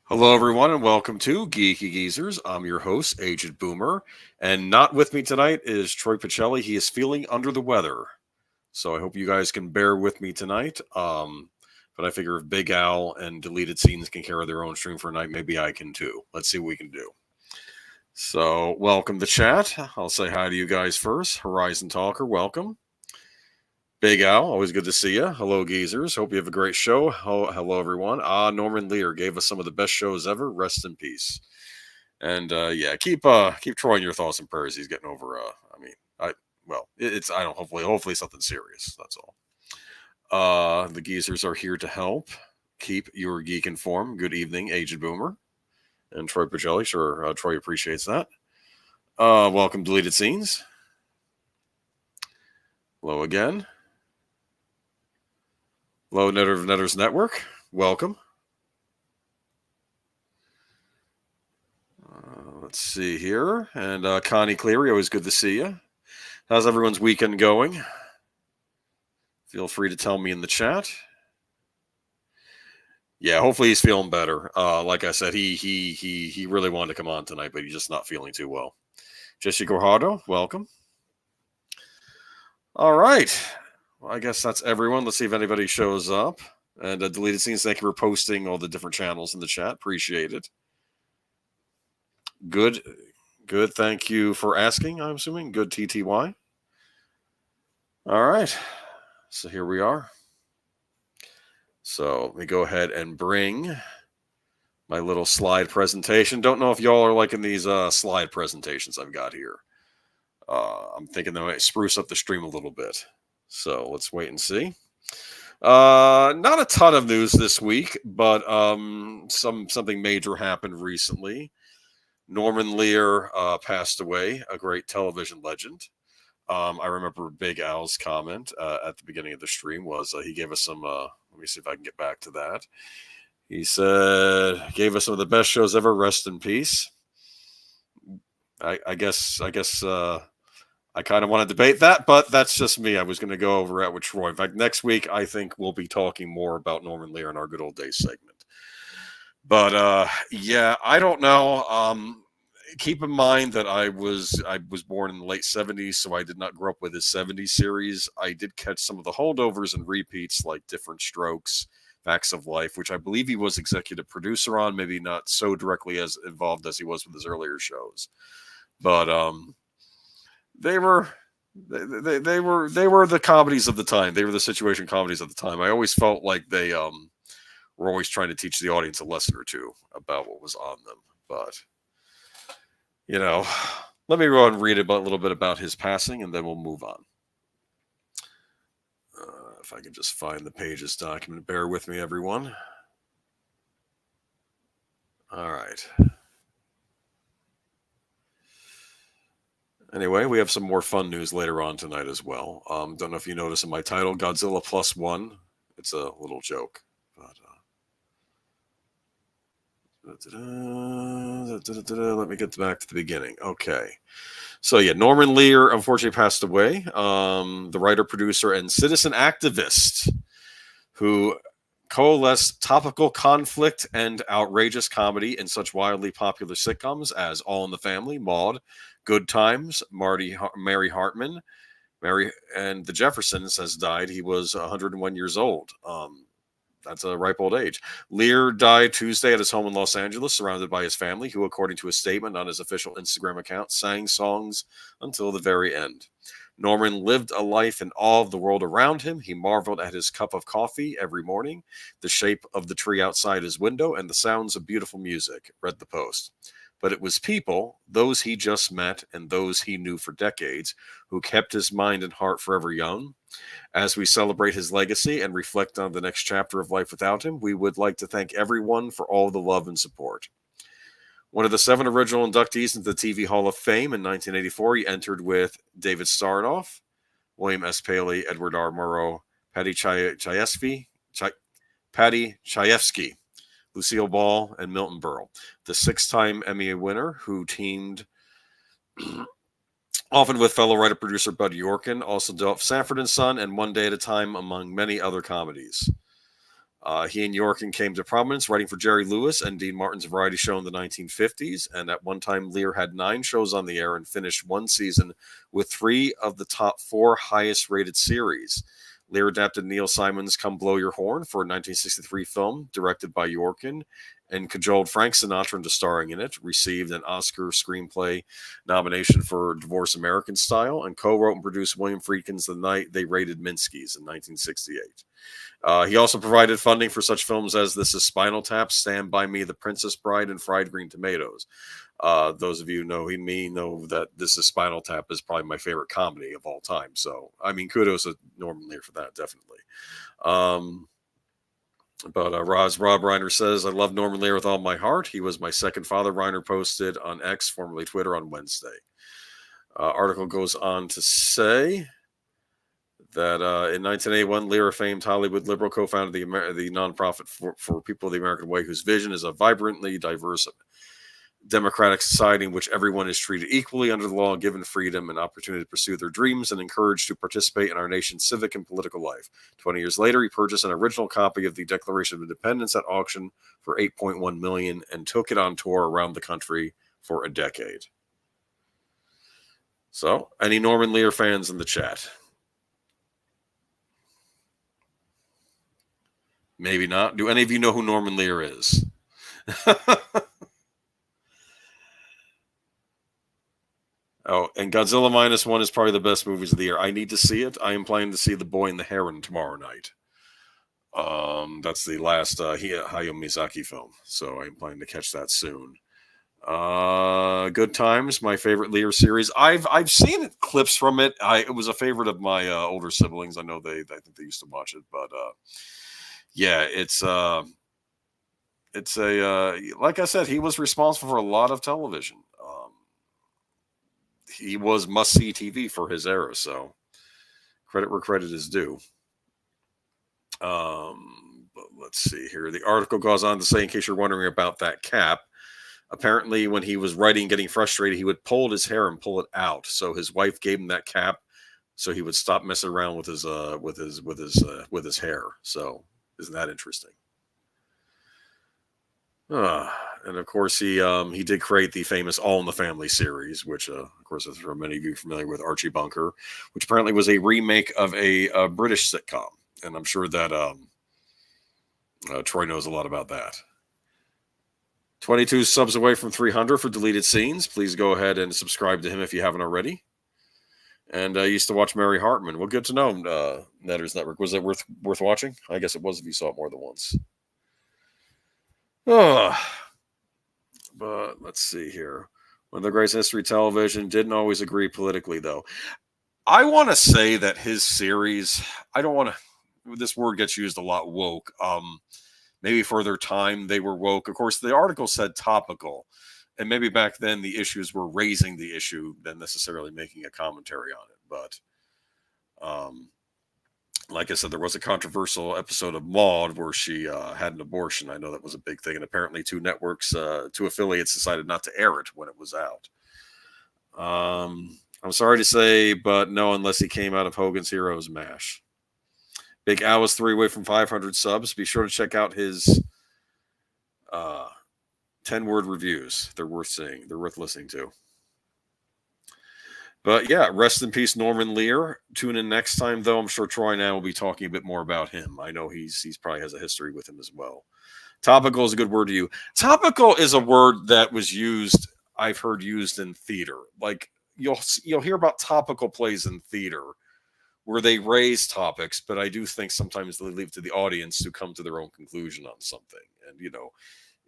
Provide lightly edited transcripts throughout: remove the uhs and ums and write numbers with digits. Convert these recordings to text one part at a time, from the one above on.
Hello, everyone, and welcome to Geeky Geezers. I'm your host, Agent Boomer, and not with me tonight is Troy Pacelli. He is feeling under the weather, so I hope you guys can bear with me tonight. But I figure if Big Al and Deleted Scenes can carry their own stream for a night, maybe I can too. Let's see what we can do. So, welcome to chat. I'll say hi to you guys first. Horizon Talker, welcome. Big Al, always good to see you. Hello, geezers. Hope you have a great show. Hello, everyone. Norman Lear gave us some of the best shows ever. Rest in peace. And yeah, keep Troy in your thoughts and prayers. He's getting over. I mean, I it's I don't hopefully something serious. That's all. The geezers are here to help keep your geek informed. Good evening, Aged Boomer and Troy Pagelli. Sure, Troy appreciates that. Welcome, Deleted Scenes. Hello again. Hello, Netters Network. Welcome. Let's see here. And Connie Cleary, always good to see you. How's everyone's weekend going? Feel free to tell me in the chat. Yeah, hopefully he's feeling better. Like I said, he really wanted to come on tonight, but he's just not feeling too well. Jesse Gorhado, welcome. All right. Well, I guess that's everyone. Let's see if anybody shows up. And Deleted Scenes, thank you for posting all the different channels in the chat. Appreciate it. Good. Thank you for asking, I'm assuming. Good TTY. All right. So here we are. So let me go ahead and bring my little slide presentation. Don't know if y'all are liking these slide presentations I've got here. I'm thinking they might spruce up the stream a little bit. So let's wait and see. Not a ton of news this week, but something major happened recently. Norman Lear passed away, a great television legend. I remember Big Al's comment at the beginning of the stream was he gave us some. Let me see if I can get back to that. He said gave us some of the best shows ever. Rest in peace. I guess I kind of want to debate that, but that's just me. I was going to go over it with Troy. In fact, next week I think we'll be talking more about Norman Lear in our good old days segment. But yeah, I don't know. Keep in mind that I was born in the late 70s, so I did not grow up with his 70s series. I did catch some of the holdovers and repeats like Different Strokes, Facts of Life, which I believe he was executive producer on, maybe not so directly as involved as he was with his earlier shows. But they were they were the comedies of the time. They were the situation comedies of the time. I always felt like they were always trying to teach the audience a lesson or two about what was on them. But let me go and read a little bit about his passing, and then we'll move on. If I can just find the pages document. Bear with me, everyone. All right. Anyway, we have some more fun news later on tonight as well. Don't know if you notice in my title, Godzilla Plus One. It's a little joke. But let me get back to the beginning. Okay. So yeah, Norman Lear unfortunately passed away. The writer, producer, and citizen activist who coalesced topical conflict and outrageous comedy in such wildly popular sitcoms as All in the Family, Maude, Good Times, Mary Hartman, Mary and the Jeffersons has died. He was 101 years old. That's a ripe old age. Lear died Tuesday at his home in Los Angeles, surrounded by his family, who, according to a statement on his official Instagram account, sang songs until the very end. Norman lived a life in awe of the world around him. He marveled at his cup of coffee every morning, the shape of the tree outside his window, and the sounds of beautiful music, read the Post. But it was people, those he just met and those he knew for decades, who kept his mind and heart forever young. As we celebrate his legacy and reflect on the next chapter of life without him, we would like to thank everyone for all the love and support. One of the 7 original inductees into the TV Hall of Fame in 1984, he entered with David Sarnoff, William S. Paley, Edward R. Murrow, Patty Chayefsky, Lucille Ball, and Milton Berle. The 6-time Emmy winner who teamed often with fellow writer-producer Bud Yorkin, also developed Sanford and Son and One Day at a Time, among many other comedies. He and Yorkin came to prominence writing for Jerry Lewis and Dean Martin's variety show in the 1950s. And at one time, Lear had 9 shows on the air and finished one season with 3 of the top 4 highest rated series. Lear adapted Neil Simon's Come Blow Your Horn for a 1963 film directed by Yorkin and cajoled Frank Sinatra into starring in it, received an Oscar screenplay nomination for Divorce American Style, and co-wrote and produced William Friedkin's The Night They Raided Minsky's in 1968. He also provided funding for such films as This Is Spinal Tap, Stand By Me, The Princess Bride, and Fried Green Tomatoes. Those of you know me know that This Is Spinal Tap is probably my favorite comedy of all time. So, I mean, kudos to Norman Lear for that, definitely. But Rob Reiner says, I love Norman Lear with all my heart. He was my second father, Reiner posted on X, formerly Twitter, on Wednesday. Article goes on to say that in 1981, Lear, a famed Hollywood liberal, co-founded the nonprofit for People of the American Way, whose vision is a vibrantly diverse democratic society in which everyone is treated equally under the law, given freedom and opportunity to pursue their dreams, and encouraged to participate in our nation's civic and political life. 20 years later, he purchased an original copy of the Declaration of Independence at auction for $8.1 million and took it on tour around the country for a decade. So, any Norman Lear fans in the chat? Maybe not. Do any of you know who Norman Lear is? Oh, and Godzilla -1 is probably the best movies of the year. I need to see it. I am planning to see The Boy and the Heron tomorrow night. That's the last Hayao Miyazaki film, so I'm planning to catch that soon. Good Times, my favorite Lear series. I've seen clips from it. It was a favorite of my older siblings. I know I think they used to watch it, but yeah, it's a like I said, he was responsible for a lot of television. He was must-see TV for his era, so credit where credit is due. But let's see here. The article goes on to say, in case you're wondering about that cap, apparently when he was writing, getting frustrated, he would pull his hair and pull it out. So his wife gave him that cap, so he would stop messing around with his hair. So isn't that interesting? And of course, he did create the famous All in the Family series, which, of course, as for many of you familiar with Archie Bunker, which apparently was a remake of a British sitcom. And I'm sure that Troy knows a lot about that. 22 subs away from 300 for deleted scenes. Please go ahead and subscribe to him if you haven't already. And I used to watch Mary Hartman. Well, good to know, Netters Network. Was it worth watching? I guess it was if you saw it more than once. But let's see here. One of the greatest history television, didn't always agree politically, though. I want to say that his series, I don't want to, this word gets used a lot, woke. Maybe for their time, they were woke. Of course, the article said topical. And maybe back then the issues were raising the issue than necessarily making a commentary on it. But like I said, there was a controversial episode of Maude where she had an abortion. I know that was a big thing. And apparently 2 networks, 2 affiliates decided not to air it when it was out. I'm sorry to say, but no, unless he came out of Hogan's Heroes MASH. Big Al is 3 away from 500 subs. Be sure to check out his 10-word reviews. They're worth seeing. They're worth listening to. But yeah, rest in peace, Norman Lear. Tune in next time, though. I'm sure Troy and I will be talking a bit more about him. I know he's probably has a history with him as well. Topical is a good word to you. Topical is a word that was used, I've heard used in theater. Like you'll hear about topical plays in theater where they raise topics, but I do think sometimes they leave to the audience to come to their own conclusion on something. And,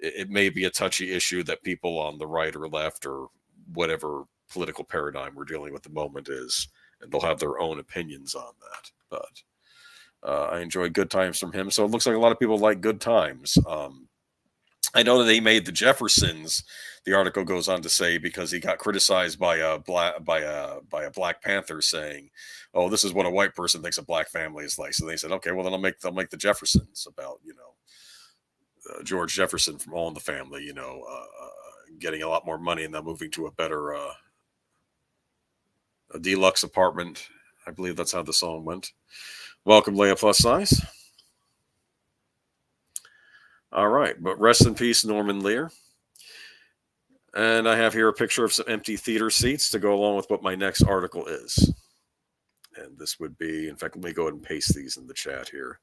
it may be a touchy issue that people on the right or left or whatever political paradigm we're dealing with at the moment is, and they'll have their own opinions on that. But I enjoy Good Times from him. So it looks like a lot of people like Good Times. I know that they made the Jeffersons. The article goes on to say because he got criticized by a Black Panther saying, "Oh, this is what a white person thinks a black family is like." So they said, "Okay, well then they'll make the Jeffersons about George Jefferson from All in the Family, getting a lot more money and then moving to a better a deluxe apartment." I believe that's how the song went. Welcome, Leia Plus Size. All right, but rest in peace, Norman Lear. And I have here a picture of some empty theater seats to go along with what my next article is. And this would be, in fact, let me go ahead and paste these in the chat here.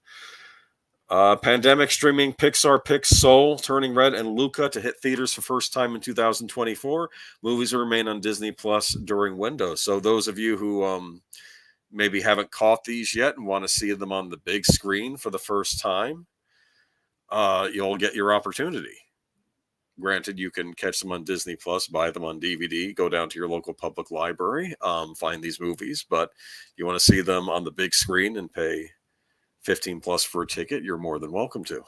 Pandemic streaming Pixar picks Soul, Turning Red, and Luca to hit theaters for first time in 2024. Movies will remain on Disney Plus during windows. So those of you who maybe haven't caught these yet and want to see them on the big screen for the first time, you'll get your opportunity. Granted, you can catch them on Disney Plus, buy them on DVD, go down to your local public library, find these movies. But you want to see them on the big screen and pay 15 plus for a ticket, you're more than welcome to.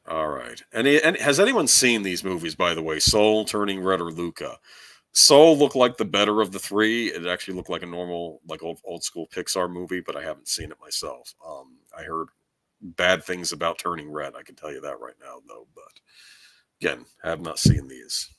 All right. And has anyone seen these movies, by the way? Soul, Turning Red, or Luca? Soul looked like the better of the three. It actually looked like a normal, like old school Pixar movie, but I haven't seen it myself. I heard bad things about Turning Red. I can tell you that right now, though. But again, have not seen these.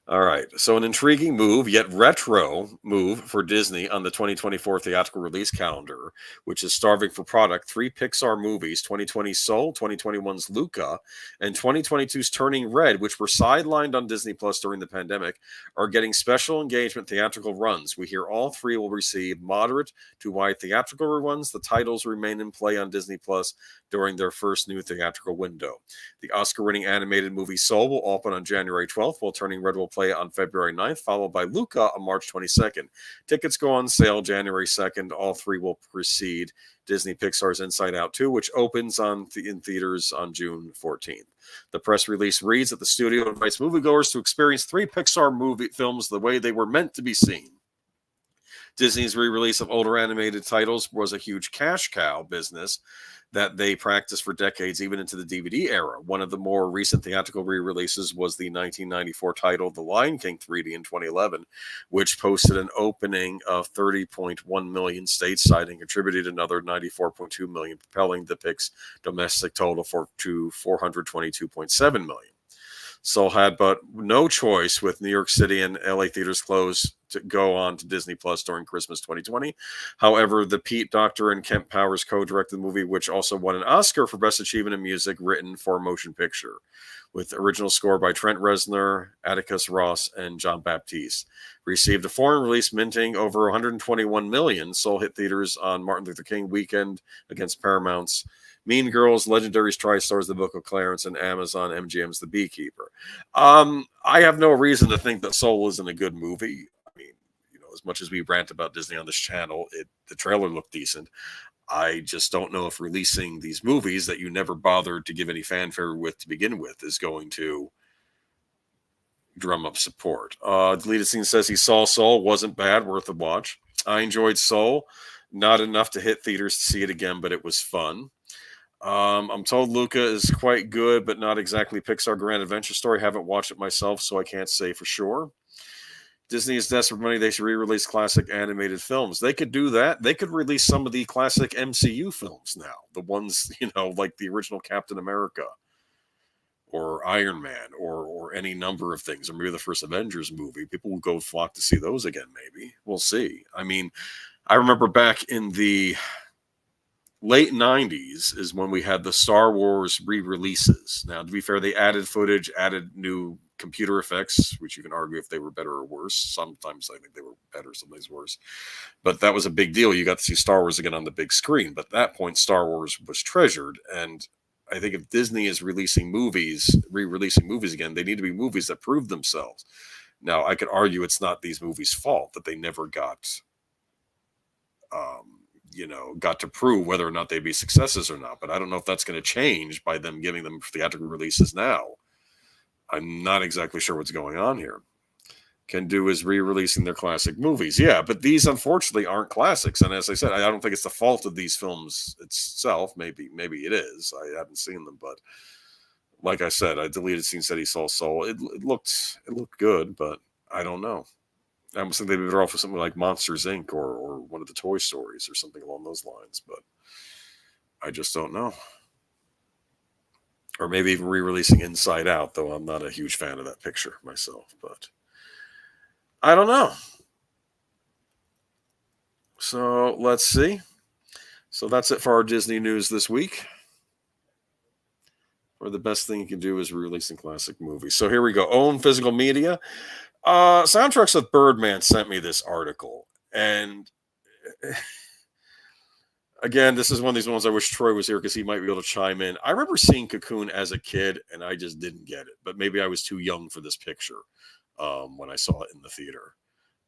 All right. So, an intriguing move, yet retro move for Disney on the 2024 theatrical release calendar, which is starving for product. Three Pixar movies, 2020 Soul, 2021's Luca, and 2022's Turning Red, which were sidelined on Disney Plus during the pandemic, are getting special engagement theatrical runs. We hear all three will receive moderate to wide theatrical runs. The titles remain in play on Disney Plus during their first new theatrical window. The Oscar-winning animated movie Soul will open on January 12th, while Turning Red will play on February 9th, followed by Luca on March 22nd. Tickets go on sale January 2nd. All three will precede Disney Pixar's Inside Out 2, which opens in theaters on June 14th. The press release reads that the studio invites moviegoers to experience three Pixar movie films the way they were meant to be seen. Disney's re-release of older animated titles was a huge cash cow business that they practiced for decades, even into the DVD era. One of the more recent theatrical re-releases was the 1994 title The Lion King 3D in 2011, which posted an opening of 30.1 million stateside and contributed another 94.2 million, propelling the PIC's domestic total to 422.7 million. Soul had but no choice with New York City and LA theaters closed to go on to Disney Plus during Christmas 2020. However, the Pete Docter and Kemp Powers co-directed the movie, which also won an Oscar for Best Achievement in Music written for a motion picture, with original score by Trent Reznor, Atticus Ross, and John Baptiste. Received a foreign release minting over 121 million. Soul hit theaters on Martin Luther King weekend against Paramount's Mean Girls, Legendary's TriStars, The Book of Clarence, and Amazon MGM's The Beekeeper. I have no reason to think that Soul isn't a good movie. I mean, as much as we rant about Disney on this channel, the trailer looked decent. I just don't know if releasing these movies that you never bothered to give any fanfare with to begin with is going to drum up support. Deleted Scene says he saw Soul, wasn't bad, worth a watch. I enjoyed Soul, not enough to hit theaters to see it again, but it was fun. I'm told Luca is quite good, but not exactly Pixar Grand Adventure Story. Haven't watched it myself, so I can't say for sure. Disney is desperate for money. They should re-release classic animated films. They could do that. They could release some of the classic MCU films now. The ones, like the original Captain America or Iron Man or any number of things, or maybe the first Avengers movie. People will go flock to see those again, maybe. We'll see. I mean, I remember back in the late 90s is when we had the Star Wars re-releases. Now, to be fair, they added footage, added new computer effects, which you can argue if they were better or worse. Sometimes I think they were better, sometimes worse. But that was a big deal. You got to see Star Wars again on the big screen. But at that point, Star Wars was treasured. And I think if Disney is re-releasing movies again, they need to be movies that prove themselves. Now, I could argue it's not these movies' fault that they never got to prove whether or not they'd be successes or not. But I don't know if that's going to change by them giving them theatrical releases now. I'm not exactly sure what's going on here. Can do is re-releasing their classic movies. Yeah, but these unfortunately aren't classics. And as I said, I don't think it's the fault of these films itself. Maybe it is. I haven't seen them, but like I said, I deleted scene said he saw Soul. It looked good, but I don't know. I almost think they'd be better off with something like Monsters Inc. or one of the Toy Stories or something along those lines, but I just don't know. Or maybe even re-releasing Inside Out, though I'm not a huge fan of that picture myself, but I don't know. So let's see. So that's it for our Disney news this week. Or the best thing you can do is releasing classic movies. So here we go. Own physical media. Soundtracks with Birdman sent me this article. And again, this is one of these ones I wish Troy was here because he might be able to chime in. I remember seeing Cocoon as a kid and I just didn't get it. But maybe I was too young for this picture when I saw it in the theater.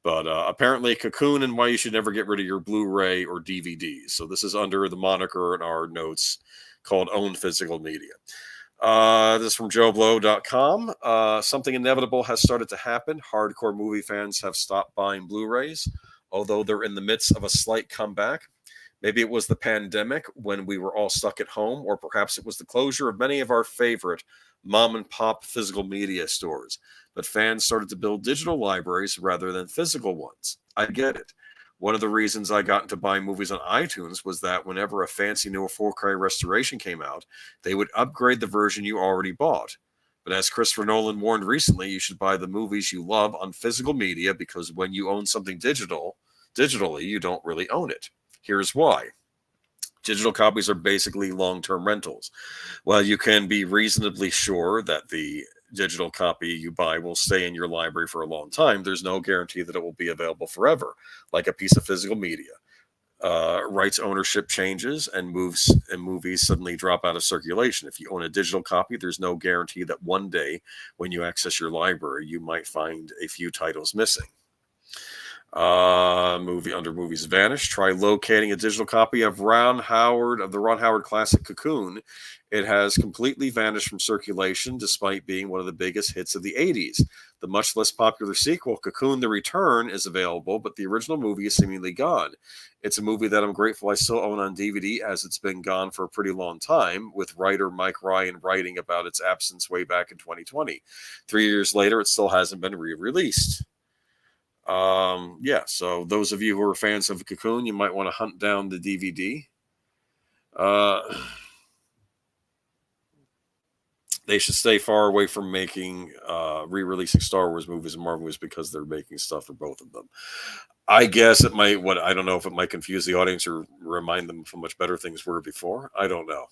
But apparently Cocoon and why you should never get rid of your Blu-ray or DVDs. So this is under the moniker in our notes called Own Physical Media. This is from JoeBlow.com. Something inevitable has started to happen. Hardcore movie fans have stopped buying Blu-rays, although they're in the midst of a slight comeback. Maybe it was the pandemic when we were all stuck at home, or perhaps it was the closure of many of our favorite mom and pop physical media stores. But fans started to build digital libraries rather than physical ones. I get it. One of the reasons I got into buying movies on iTunes was that whenever a fancy new 4K restoration came out, they would upgrade the version you already bought. But as Christopher Nolan warned recently, you should buy the movies you love on physical media because when you own something digitally, you don't really own it. Here's why. Digital copies are basically long-term rentals. While you can be reasonably sure that the digital copy you buy will stay in your library for a long time, there's no guarantee that it will be available forever, like a piece of physical media. Rights ownership changes and movies suddenly drop out of circulation. If you own a digital copy, there's no guarantee that one day when you access your library, you might find a few titles missing. Movies vanish. Try locating a digital copy of the Ron Howard classic Cocoon. It has completely vanished from circulation despite being one of the biggest hits of the 80s. The much less popular sequel, Cocoon the Return, is available, but the original movie is seemingly gone. It's a movie that I'm grateful I still own on DVD as it's been gone for a pretty long time, with writer Mike Ryan writing about its absence way back in 2020. 3 years later, it still hasn't been re-released. So those of you who are fans of Cocoon, you might want to hunt down the DVD. They should stay far away from making re-releasing Star Wars movies and Marvel movies because they're making stuff for both of them. I guess it might. I don't know if it might confuse the audience or remind them of how much better things were before. I don't know,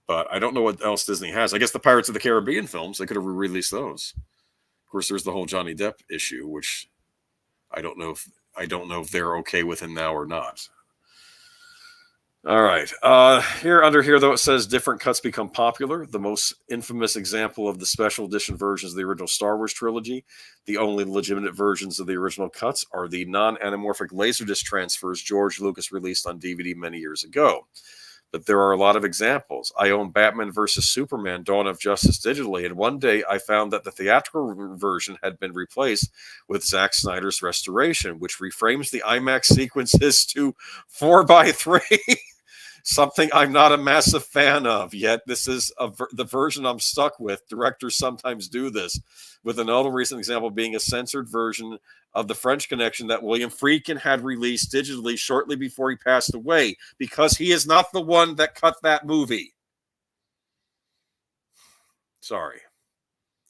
but I don't know what else Disney has. I guess the Pirates of the Caribbean films, they could have re-released those. Of course, there's the whole Johnny Depp issue, which I don't know if they're okay with him now or not. All right. Under here, though, it says different cuts become popular. The most infamous example of the special edition versions of the original Star Wars trilogy, the only legitimate versions of the original cuts, are the non-anamorphic Laserdisc transfers George Lucas released on DVD many years ago. But there are a lot of examples. I own Batman vs. Superman, Dawn of Justice digitally, and one day I found that the theatrical version had been replaced with Zack Snyder's restoration, which reframes the IMAX sequences to 4:3. Something I'm not a massive fan of, yet this is the version I'm stuck with. Directors sometimes do this, with another recent example being a censored version of The French Connection that William Friedkin had released digitally shortly before he passed away, because he is not the one that cut that movie. Sorry.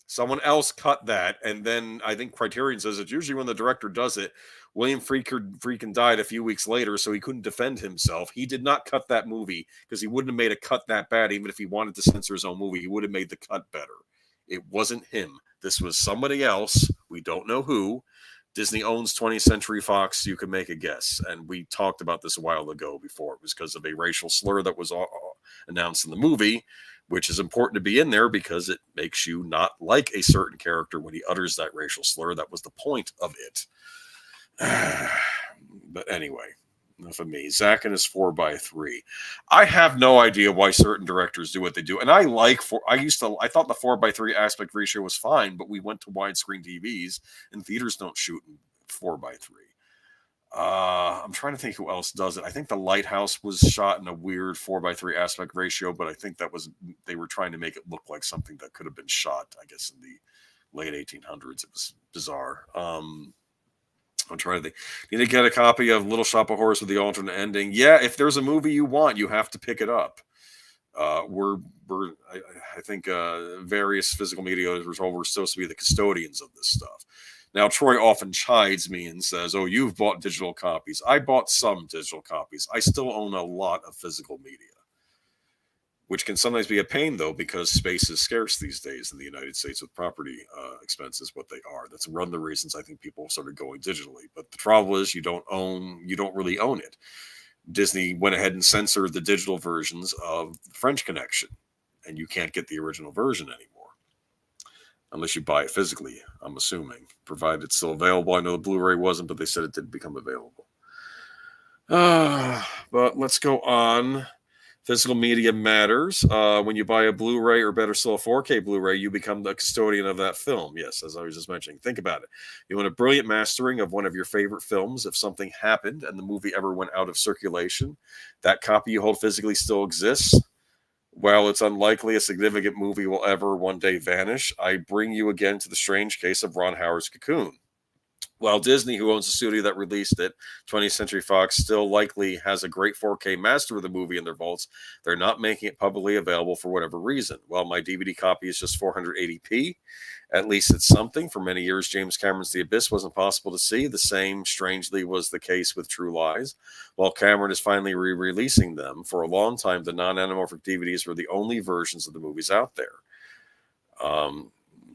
Someone else cut that, and then I think Criterion says it's usually when the director does it. William Friedkin died a few weeks later, so he couldn't defend himself. He did not cut that movie because he wouldn't have made a cut that bad. Even if he wanted to censor his own movie, he would have made the cut better. It wasn't him. This was somebody else. We don't know who. Disney owns 20th Century Fox. You can make a guess. And we talked about this a while ago before. It was because of a racial slur that was announced in the movie, which is important to be in there because it makes you not like a certain character when he utters that racial slur. That was the point of it. But anyway, enough of me. Zack and his 4:3. I have no idea why certain directors do what they do. And I thought the 4:3 aspect ratio was fine, but we went to widescreen TVs and theaters don't shoot in 4:3. I'm trying to think who else does it. I think The Lighthouse was shot in a weird 4:3 aspect ratio, but I think they were trying to make it look like something that could have been shot, I guess, in the late 1800s. It was bizarre. I'm trying to think. You need to get a copy of Little Shop of Horrors with the alternate ending. Yeah, if there's a movie you want, you have to pick it up. I think various physical media were supposed to be the custodians of this stuff. Now, Troy often chides me and says, "Oh, you've bought digital copies." I bought some digital copies. I still own a lot of physical media, which can sometimes be a pain, though, because space is scarce these days in the United States with property expenses, what they are. That's one of the reasons I think people started going digitally. But the trouble is, you don't really own it. Disney went ahead and censored the digital versions of French Connection, and you can't get the original version anymore unless you buy it physically, I'm assuming, provided it's still available. I know the Blu-ray wasn't, but they said it did become available. But let's go on. Physical media matters. When you buy a Blu-ray, or better still, a 4K Blu-ray, you become the custodian of that film. Yes, as I was just mentioning. Think about it. You want a brilliant mastering of one of your favorite films. If something happened and the movie ever went out of circulation, that copy you hold physically still exists. While it's unlikely a significant movie will ever one day vanish, I bring you again to the strange case of Ron Howard's Cocoon. While Disney, who owns the studio that released it, 20th Century Fox, still likely has a great 4K master of the movie in their vaults, they're not making it publicly available for whatever reason. While my DVD copy is just 480p, at least it's something. For many years, James Cameron's The Abyss wasn't possible to see. The same, strangely, was the case with True Lies. While Cameron is finally re-releasing them, for a long time, the non-anamorphic DVDs were the only versions of the movies out there.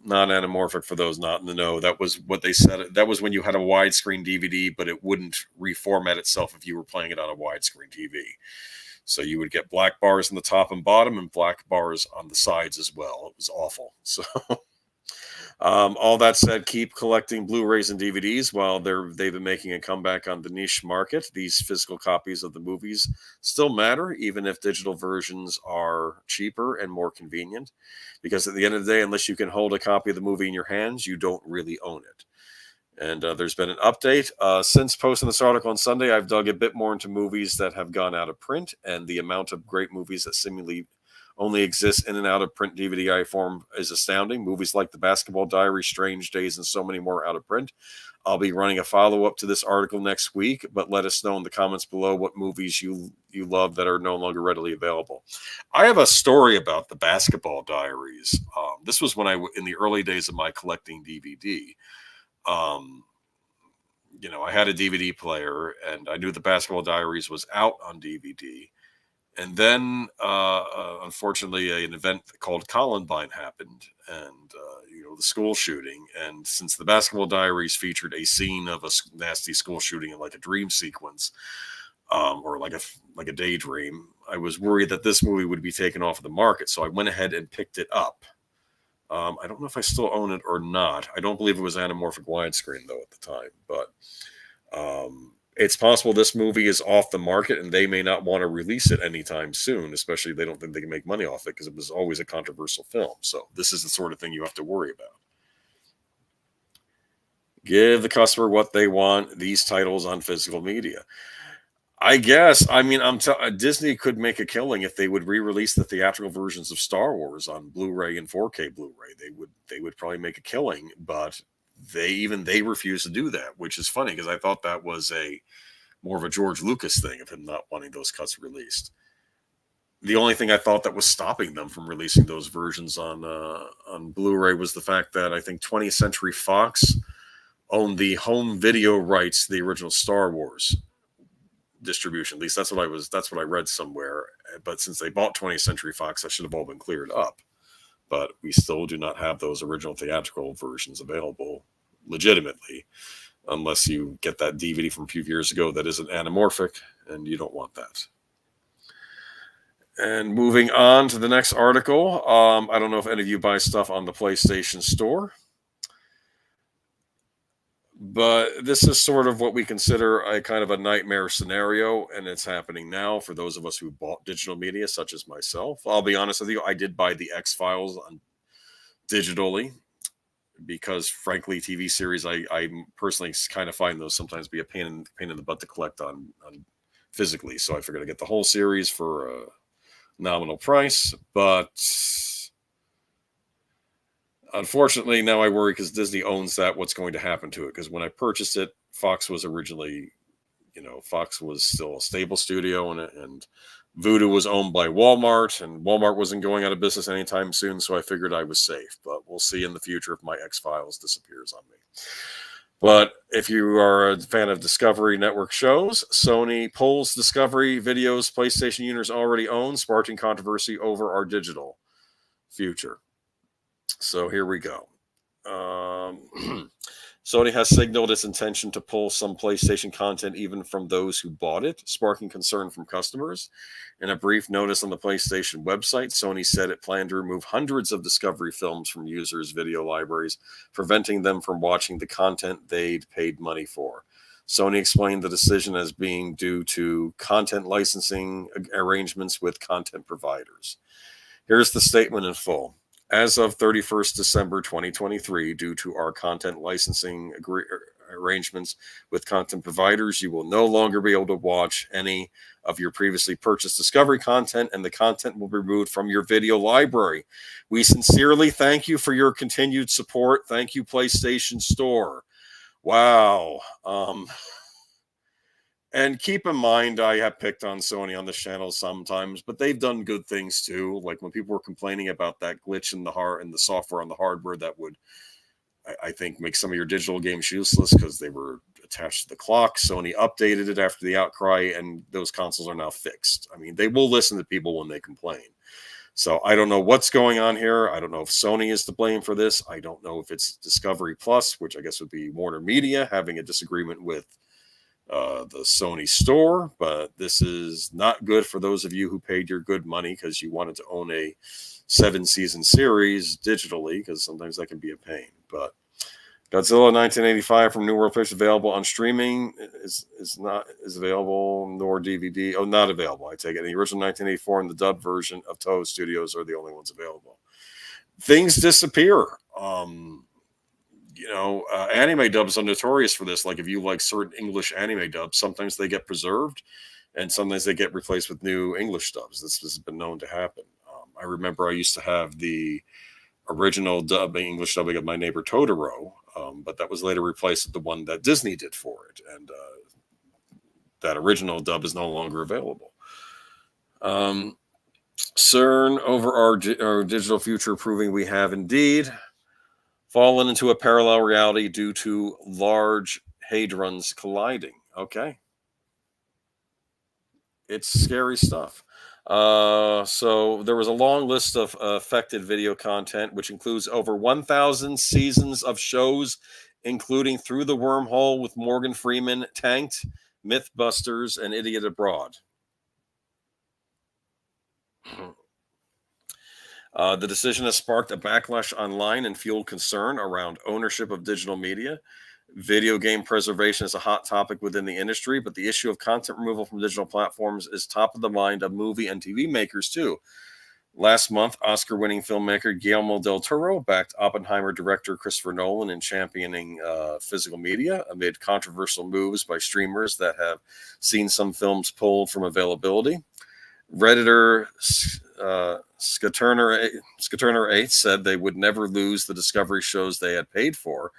Non-anamorphic, for those not in the know, that was what they said. That was when you had a widescreen DVD, but it wouldn't reformat itself if you were playing it on a widescreen TV. So you would get black bars in the top and bottom and black bars on the sides as well. It was awful. So all that said, keep collecting Blu-rays and DVDs while they've been making a comeback on the niche market. These physical copies of the movies still matter, even if digital versions are cheaper and more convenient. Because at the end of the day, unless you can hold a copy of the movie in your hands, you don't really own it. And there's been an update. Since posting this article on Sunday, I've dug a bit more into movies that have gone out of print, and the amount of great movies that seemingly only exists in and out of print DVD form is astounding. Movies like The Basketball Diaries, Strange Days, and so many more out of print. I'll be running a follow-up to this article next week, but let us know in the comments below what movies you love that are no longer readily available. I have a story about The Basketball Diaries. This was when in the early days of my collecting DVD. I had a DVD player, and I knew The Basketball Diaries was out on DVD. And then, unfortunately, an event called Columbine happened, and the school shooting. And since The Basketball Diaries featured a scene of a nasty school shooting in like a dream sequence, or like a daydream, I was worried that this movie would be taken off of the market. So I went ahead and picked it up. I don't know if I still own it or not. I don't believe it was anamorphic widescreen though at the time, but it's possible this movie is off the market and they may not want to release it anytime soon, especially if they don't think they can make money off it, because it was always a controversial film. So this is the sort of thing you have to worry about. Give the customer what they want. These titles on physical media. I guess. I mean, Disney could make a killing if they would re-release the theatrical versions of Star Wars on Blu-ray and 4K Blu-ray. They would probably make a killing, but they refuse to do that, which is funny because I thought that was more of a George Lucas thing of him not wanting those cuts released. The only thing I thought that was stopping them from releasing those versions on Blu-ray was the fact that I think 20th Century Fox owned the home video rights to the original Star Wars distribution. At least that's what I read somewhere. But since they bought 20th Century Fox, that should have all been cleared up. But we still do not have those original theatrical versions available legitimately, unless you get that DVD from a few years ago that isn't anamorphic, and you don't want that. And moving on to the next article, I don't know if any of you buy stuff on the PlayStation Store, but this is sort of what we consider a kind of a nightmare scenario, and it's happening now for those of us who bought digital media, such as myself. I'll be honest with you, I did buy the X-Files digitally because, frankly, TV series, I personally kind of find those sometimes be a pain in the butt to collect on physically. So I figured I'd get the whole series for a nominal price, but unfortunately, now I worry because Disney owns what's going to happen to it. Because when I purchased it, Fox was originally, Fox was still a stable studio, and Voodoo was owned by Walmart, and Walmart wasn't going out of business anytime soon, so I figured I was safe. But we'll see in the future if my X-Files disappears on me. But if you are a fan of Discovery Network shows, Sony pulls Discovery videos PlayStation users already own, sparking controversy over our digital future. So here we go. Sony has signaled its intention to pull some PlayStation content even from those who bought it, sparking concern from customers. In a brief notice on the PlayStation website, Sony said it planned to remove hundreds of Discovery films from users' video libraries, preventing them from watching the content they'd paid money for. Sony explained the decision as being due to content licensing arrangements with content providers. Here's the statement in full. As of 31st December 2023, due to our content licensing arrangements with content providers, you will no longer be able to watch any of your previously purchased Discovery content, and the content will be removed from your video library. We sincerely thank you for your continued support. Thank you, PlayStation Store. Wow. And keep in mind, I have picked on Sony on this channel sometimes, but they've done good things too. Like when people were complaining about that glitch in the software on the hardware that would, I think, make some of your digital games useless because they were attached to the clock. Sony updated it after the outcry, and those consoles are now fixed. I mean, they will listen to people when they complain. So I don't know what's going on here. I don't know if Sony is to blame for this. I don't know if it's Discovery Plus, which I guess would be Warner Media, having a disagreement with the Sony store, but this is not good for those of you who paid your good money because you wanted to own a 7-season series digitally, because sometimes that can be a pain. But Godzilla 1985 from New World Pictures available on streaming is available, nor DVD. Oh, not available. I take it. The original 1984 and the dub version of Toho Studios are the only ones available. Things disappear. Anime dubs are notorious for this. Like if you like certain English anime dubs, sometimes they get preserved and sometimes they get replaced with new English dubs. This has been known to happen. I remember I used to have the original English dubbing of My Neighbor Totoro, but that was later replaced with the one that Disney did for it. And that original dub is no longer available. CERN over our digital future, proving we have indeed fallen into a parallel reality due to large hadrons colliding. Okay. It's scary stuff. So there was a long list of affected video content, which includes over 1,000 seasons of shows, including Through the Wormhole with Morgan Freeman, Tanked, Mythbusters, and Idiot Abroad. The decision has sparked a backlash online and fueled concern around ownership of digital media. Video game preservation is a hot topic within the industry, but the issue of content removal from digital platforms is top of the mind of movie and TV makers too. Last month, Oscar-winning filmmaker Guillermo del Toro backed Oppenheimer director Christopher Nolan in championing physical media amid controversial moves by streamers that have seen some films pulled from availability. Redditor Skaturner8 said they would never lose the Discovery shows they had paid for.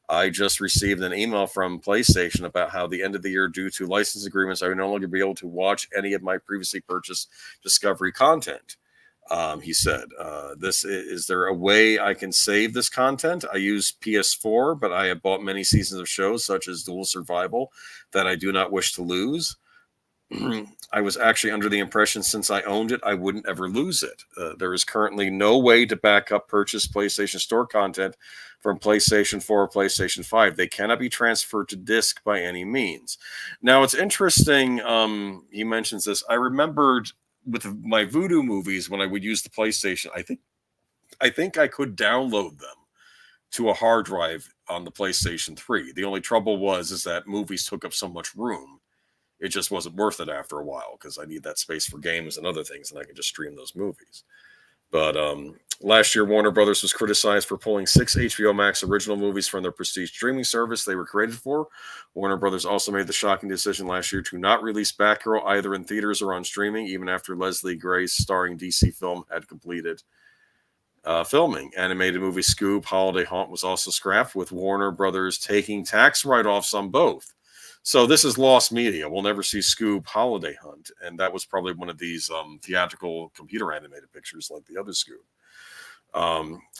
I just received an email from PlayStation about how the end of the year, due to license agreements, I would no longer be able to watch any of my previously purchased Discovery content. He said, is there a way I can save this content? I use PS4, but I have bought many seasons of shows such as Dual Survival that I do not wish to lose. I was actually under the impression since I owned it, I wouldn't ever lose it. There is currently no way to back up purchased PlayStation Store content from PlayStation 4 or PlayStation 5. They cannot be transferred to disc by any means. Now, it's interesting. He mentions this. I remembered with my Voodoo movies when I would use the PlayStation, I think I could download them to a hard drive on the PlayStation 3. The only trouble is that movies took up so much room. It just wasn't worth it after a while because I need that space for games and other things, and I can just stream those movies. But last year, Warner Brothers was criticized for pulling 6 HBO Max original movies from their prestige streaming service they were created for. Warner Brothers also made the shocking decision last year to not release Batgirl either in theaters or on streaming, even after Leslie Grace starring DC film had completed filming. Animated movie Scoob Holiday Haunt was also scrapped, with Warner Brothers taking tax write-offs on both. So this is lost media. We'll never see Scoob Holiday Hunt, and that was probably one of these theatrical computer animated pictures like the other Scoob.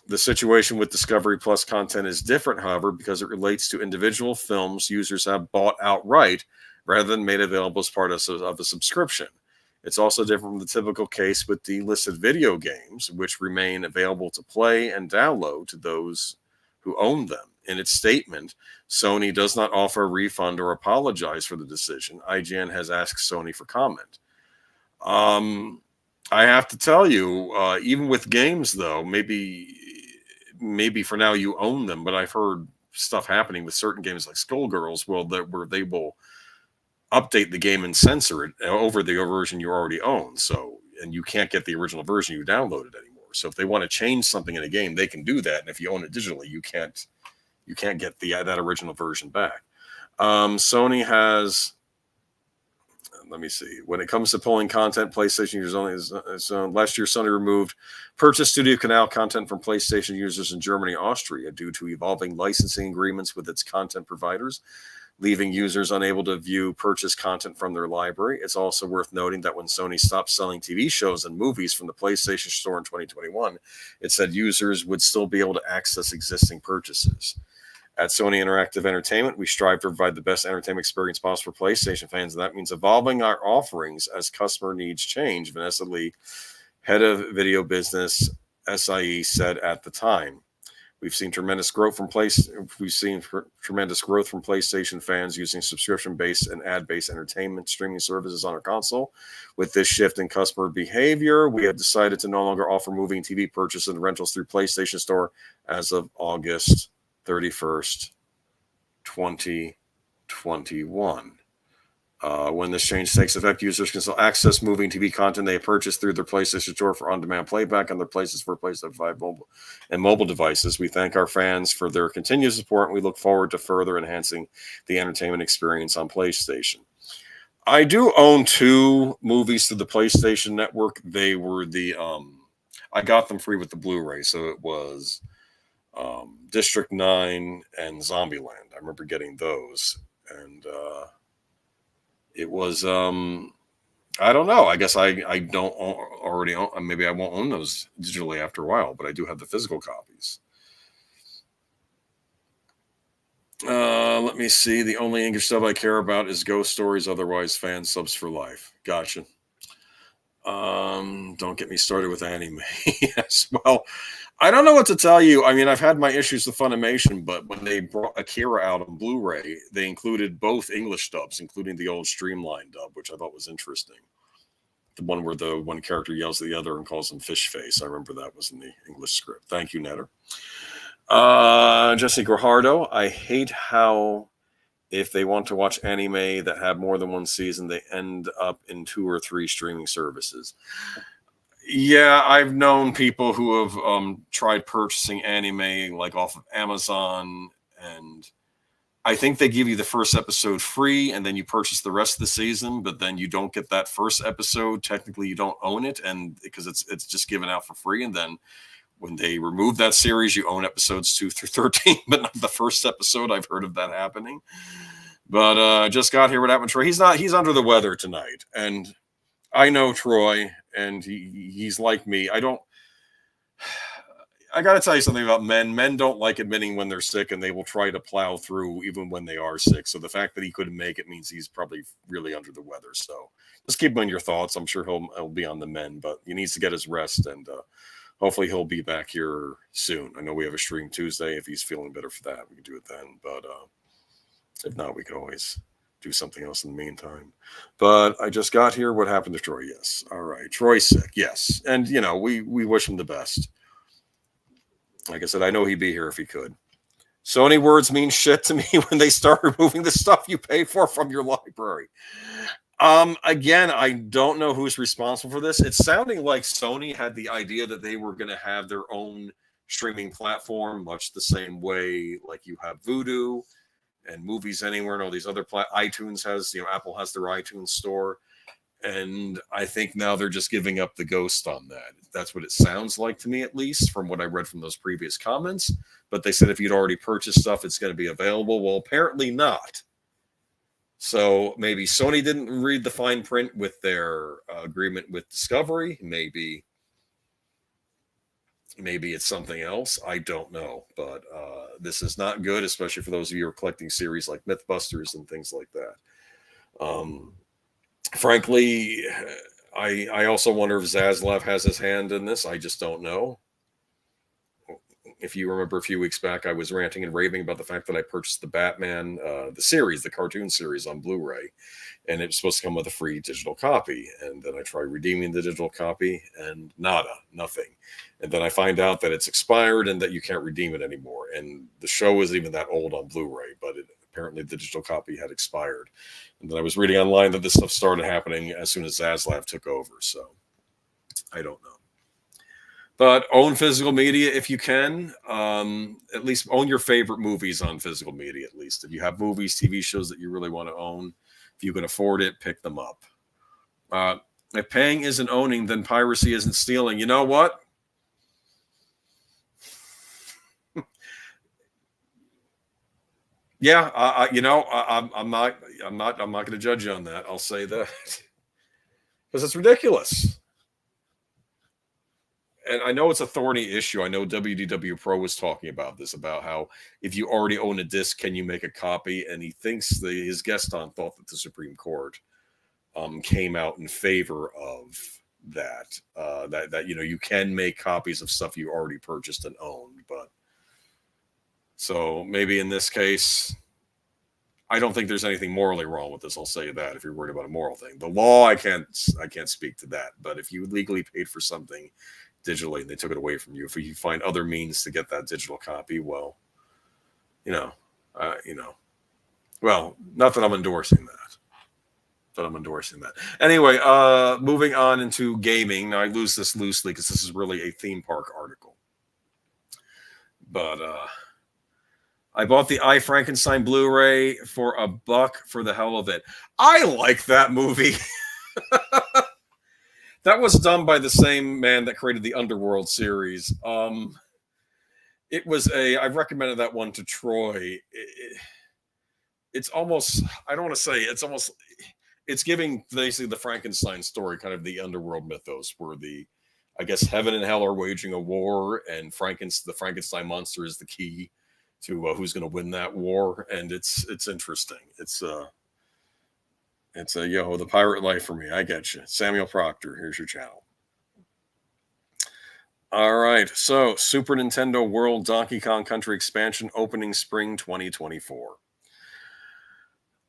The situation with Discovery Plus content is different, however, because it relates to individual films users have bought outright rather than made available as part of a subscription. It's also different from the typical case with the listed video games, which remain available to play and download to those who own them. In its statement, Sony does not offer a refund or apologize for the decision. IGN has asked Sony for comment. I have to tell you, even with games, though, maybe for now you own them, but I've heard stuff happening with certain games like Skullgirls, where they will update the game and censor it over the version you already own. So, and you can't get the original version you downloaded anymore. So if they want to change something in a game, they can do that. And if you own it digitally, you can't get that original version back. Sony has. Let me see. When it comes to pulling content, PlayStation users only. Last year, Sony removed purchase Studio Canal content from PlayStation users in Germany and Austria due to evolving licensing agreements with its content providers, leaving users unable to view purchase content from their library. It's also worth noting that when Sony stopped selling TV shows and movies from the PlayStation Store in 2021, it said users would still be able to access existing purchases. At Sony Interactive Entertainment, we strive to provide the best entertainment experience possible for PlayStation fans, and that means evolving our offerings as customer needs change, Vanessa Lee, head of video business, SIE, said at the time. We've seen tremendous growth from PlayStation fans using subscription-based and ad-based entertainment streaming services on our console. With this shift in customer behavior, we have decided to no longer offer movie and TV purchases and rentals through PlayStation Store as of August 31st, 2021. When this change takes effect, users can still access movie and TV content they purchased through their PlayStation Store for on-demand playback on their places for PlayStation 5 mobile devices. We thank our fans for their continued support, and we look forward to further enhancing the entertainment experience on PlayStation. I do own 2 movies through the PlayStation Network. They were I got them free with the Blu-ray, so it was District 9 and Zombieland. I remember getting those, and it was I don't know. I guess I don't already own. Maybe I won't own those digitally after a while, but I do have the physical copies. Let me see. The only English sub I care about is Ghost Stories. Otherwise, fan subs for life. Gotcha. Don't get me started with anime. Yes. Well, I don't know what to tell you. I mean, I've had my issues with Funimation, but when they brought Akira out on Blu-ray, they included both English dubs, including the old Streamline dub, which I thought was interesting. The one where the one character yells at the other and calls him fish face. I remember that was in the English script. Thank you, Netter. Jesse Guajardo, I hate how if they want to watch anime that have more than one season, they end up in 2 or 3 streaming services. Yeah, I've known people who have tried purchasing anime like off of Amazon, and I think they give you the first episode free, and then you purchase the rest of the season, but then you don't get that first episode. Technically, you don't own it, and because it's just given out for free, and then when they remove that series, you own episodes 2 through 13, but not the first episode. I've heard of that happening. But just got here. What happened, Troy? He's under the weather tonight, and I know Troy, and he's like me. I got to tell you something about men. Men don't like admitting when they're sick, and they will try to plow through even when they are sick. So the fact that he couldn't make it means he's probably really under the weather. So just keep him in your thoughts. I'm sure he'll be on the mend, but he needs to get his rest, and hopefully he'll be back here soon. I know we have a stream Tuesday. If he's feeling better for that, we can do it then. But if not, we can always do something else in the meantime. But I just got here. What happened to Troy? Yes. All right. Troy's sick. Yes. And, we wish him the best. Like I said, I know he'd be here if he could. Sony words mean shit to me when they start removing the stuff you pay for from your library. Again, I don't know who's responsible for this. It's sounding like Sony had the idea that they were going to have their own streaming platform, much the same way like you have Vudu and Movies Anywhere and all these other iTunes has, Apple has their iTunes store. And I think now they're just giving up the ghost on that. That's what it sounds like to me, at least from what I read from those previous comments. But they said if you'd already purchased stuff, it's going to be available. Well, apparently not. So maybe Sony didn't read the fine print with their agreement with Discovery. Maybe Maybe it's something else. I don't know. But this is not good, especially for those of you who are collecting series like Mythbusters and things like that. Frankly, I also wonder if Zaslav has his hand in this. I just don't know. If you remember a few weeks back, I was ranting and raving about the fact that I purchased the Batman, the series, the cartoon series on Blu-ray, and it was supposed to come with a free digital copy. And then I try redeeming the digital copy, and nada, nothing. And then I find out that it's expired and that you can't redeem it anymore. And the show isn't even that old on Blu-ray, but apparently the digital copy had expired. And then I was reading online that this stuff started happening as soon as Zaslav took over. So I don't know. But own physical media if you can. At least own your favorite movies on physical media, at least. If you have movies, TV shows that you really want to own, if you can afford it, pick them up. If paying isn't owning, then piracy isn't stealing. You know what? Yeah, I'm not going to judge you on that. I'll say that because it's ridiculous. And I know it's a thorny issue. I know WDW Pro was talking about this, about how if you already own a disc, can you make a copy? And he thinks his guest on thought that the Supreme Court came out in favor of that. That you can make copies of stuff you already purchased and owned. But so maybe in this case, I don't think there's anything morally wrong with this. I'll say that if you're worried about a moral thing. The law, I can't speak to that. But if you legally paid for something digitally and they took it away from you, if you find other means to get that digital copy, well, well, not that I'm endorsing that, but I'm endorsing that. Anyway, moving on into gaming. Now I lose this loosely because this is really a theme park article. But I bought the I, Frankenstein Blu-ray for $1 for the hell of it. I like that movie. That was done by the same man that created the Underworld series. It was I've recommended that one to Troy. It's almost, I don't want to say, it's giving basically the Frankenstein story, kind of the underworld mythos, where I guess heaven and hell are waging a war, and the Frankenstein monster is the key to who's going to win that war. And it's interesting. It's the pirate life for me. I get you. Samuel Proctor, here's your channel. All right. So Super Nintendo World Donkey Kong Country expansion opening spring 2024.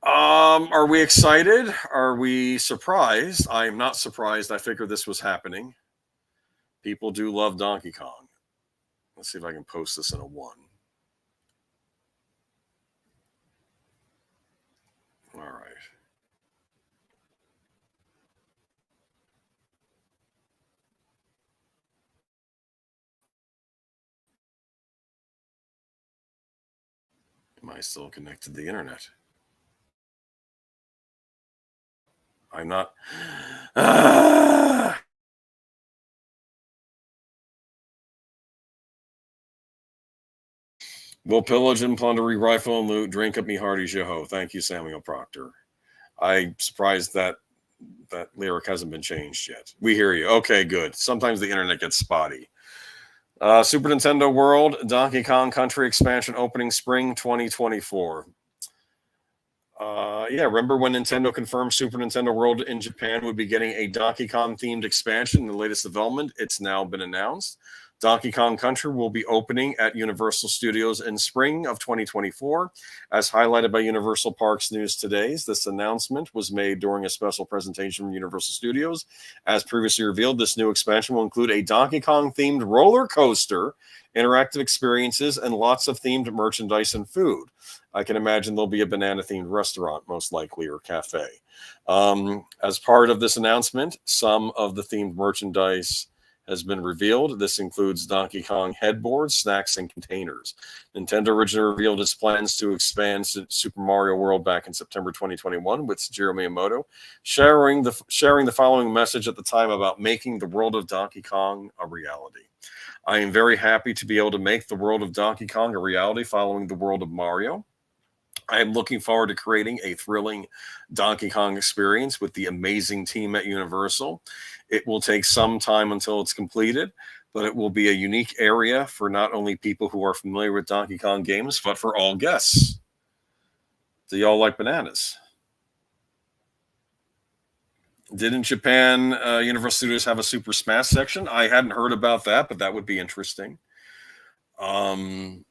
Are we excited? Are we surprised? I am not surprised. I figured this was happening. People do love Donkey Kong. Let's see if I can post this in a 1. All right. Am I still connected to the internet? I'm not. Will pillage and plunder, rifle and loot, drink up me hearties, yo-ho. Thank you, Samuel Proctor. I'm surprised that lyric hasn't been changed yet. We hear you. Okay, good. Sometimes the internet gets spotty. Super Nintendo World Donkey Kong Country expansion opening spring 2024. Remember when Nintendo confirmed Super Nintendo World in Japan would be getting a Donkey Kong themed expansion? The latest development, it's now been announced. Donkey Kong Country will be opening at Universal Studios in spring of 2024, as highlighted by Universal Parks News Today's. This announcement was made during a special presentation from Universal Studios. As previously revealed, this new expansion will include a Donkey Kong-themed roller coaster, interactive experiences, and lots of themed merchandise and food. I can imagine there'll be a banana-themed restaurant, most likely, or cafe. As part of this announcement, some of the themed merchandise has been revealed. This includes Donkey Kong headboards, snacks, and containers. Nintendo originally revealed its plans to expand Super Mario World back in September 2021 with Shigeru Miyamoto, sharing the following message at the time about making the world of Donkey Kong a reality. I am very happy to be able to make the world of Donkey Kong a reality following the world of Mario. I am looking forward to creating a thrilling Donkey Kong experience with the amazing team at Universal. It will take some time until it's completed, but it will be a unique area for not only people who are familiar with Donkey Kong games, but for all guests. Do y'all like bananas? Didn't Japan Universal Studios have a Super Smash section? I hadn't heard about that, but that would be interesting. Of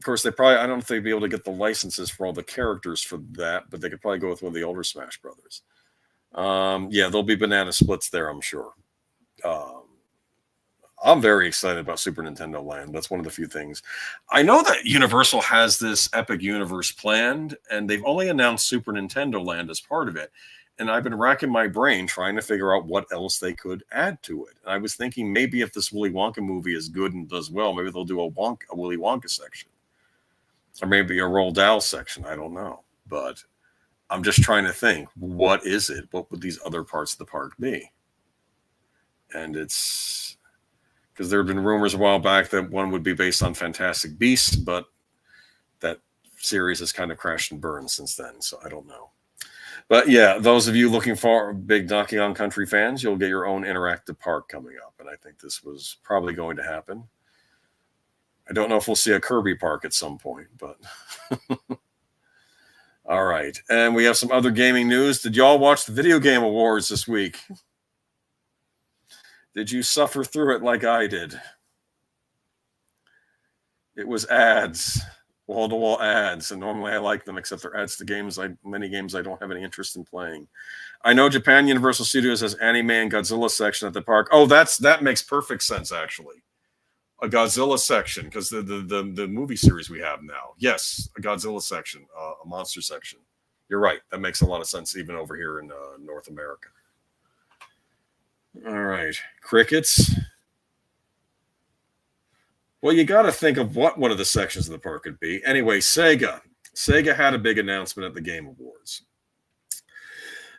course, I don't know if they'd be able to get the licenses for all the characters for that, but they could probably go with one of the older Smash Brothers. Yeah, there'll be banana splits there, I'm sure. I'm very excited about Super Nintendo Land. That's one of the few things. I know that Universal has this Epic Universe planned, and they've only announced Super Nintendo Land as part of it. And I've been racking my brain trying to figure out what else they could add to it. And I was thinking maybe if this Willy Wonka movie is good and does well, maybe they'll do a Willy Wonka section. Or maybe a Roald Dahl section. I don't know. But I'm just trying to think, what is it? What would these other parts of the park be? And it's because there have been rumors a while back that one would be based on Fantastic Beasts, but that series has kind of crashed and burned since then. So I don't know. But yeah, those of you looking for big Donkey Kong Country fans, you'll get your own interactive park coming up. And I think this was probably going to happen. I don't know if we'll see a Kirby park at some point, but all right. And we have some other gaming news. Did y'all watch the Video Game Awards this week? Did you suffer through it like I did? It was ads. Wall-to-wall ads, and normally I like them, except they're ads to many games I don't have any interest in playing. I know Japan Universal Studios has anime and Godzilla section at the park. Oh, that makes perfect sense, actually. A Godzilla section, because the movie series we have now. Yes, a Godzilla section, a monster section. You're right. That makes a lot of sense, even over here in North America. All right. Crickets. Well, you got to think of what one of the sections of the park could be. Anyway, Sega. Sega had a big announcement at the Game Awards.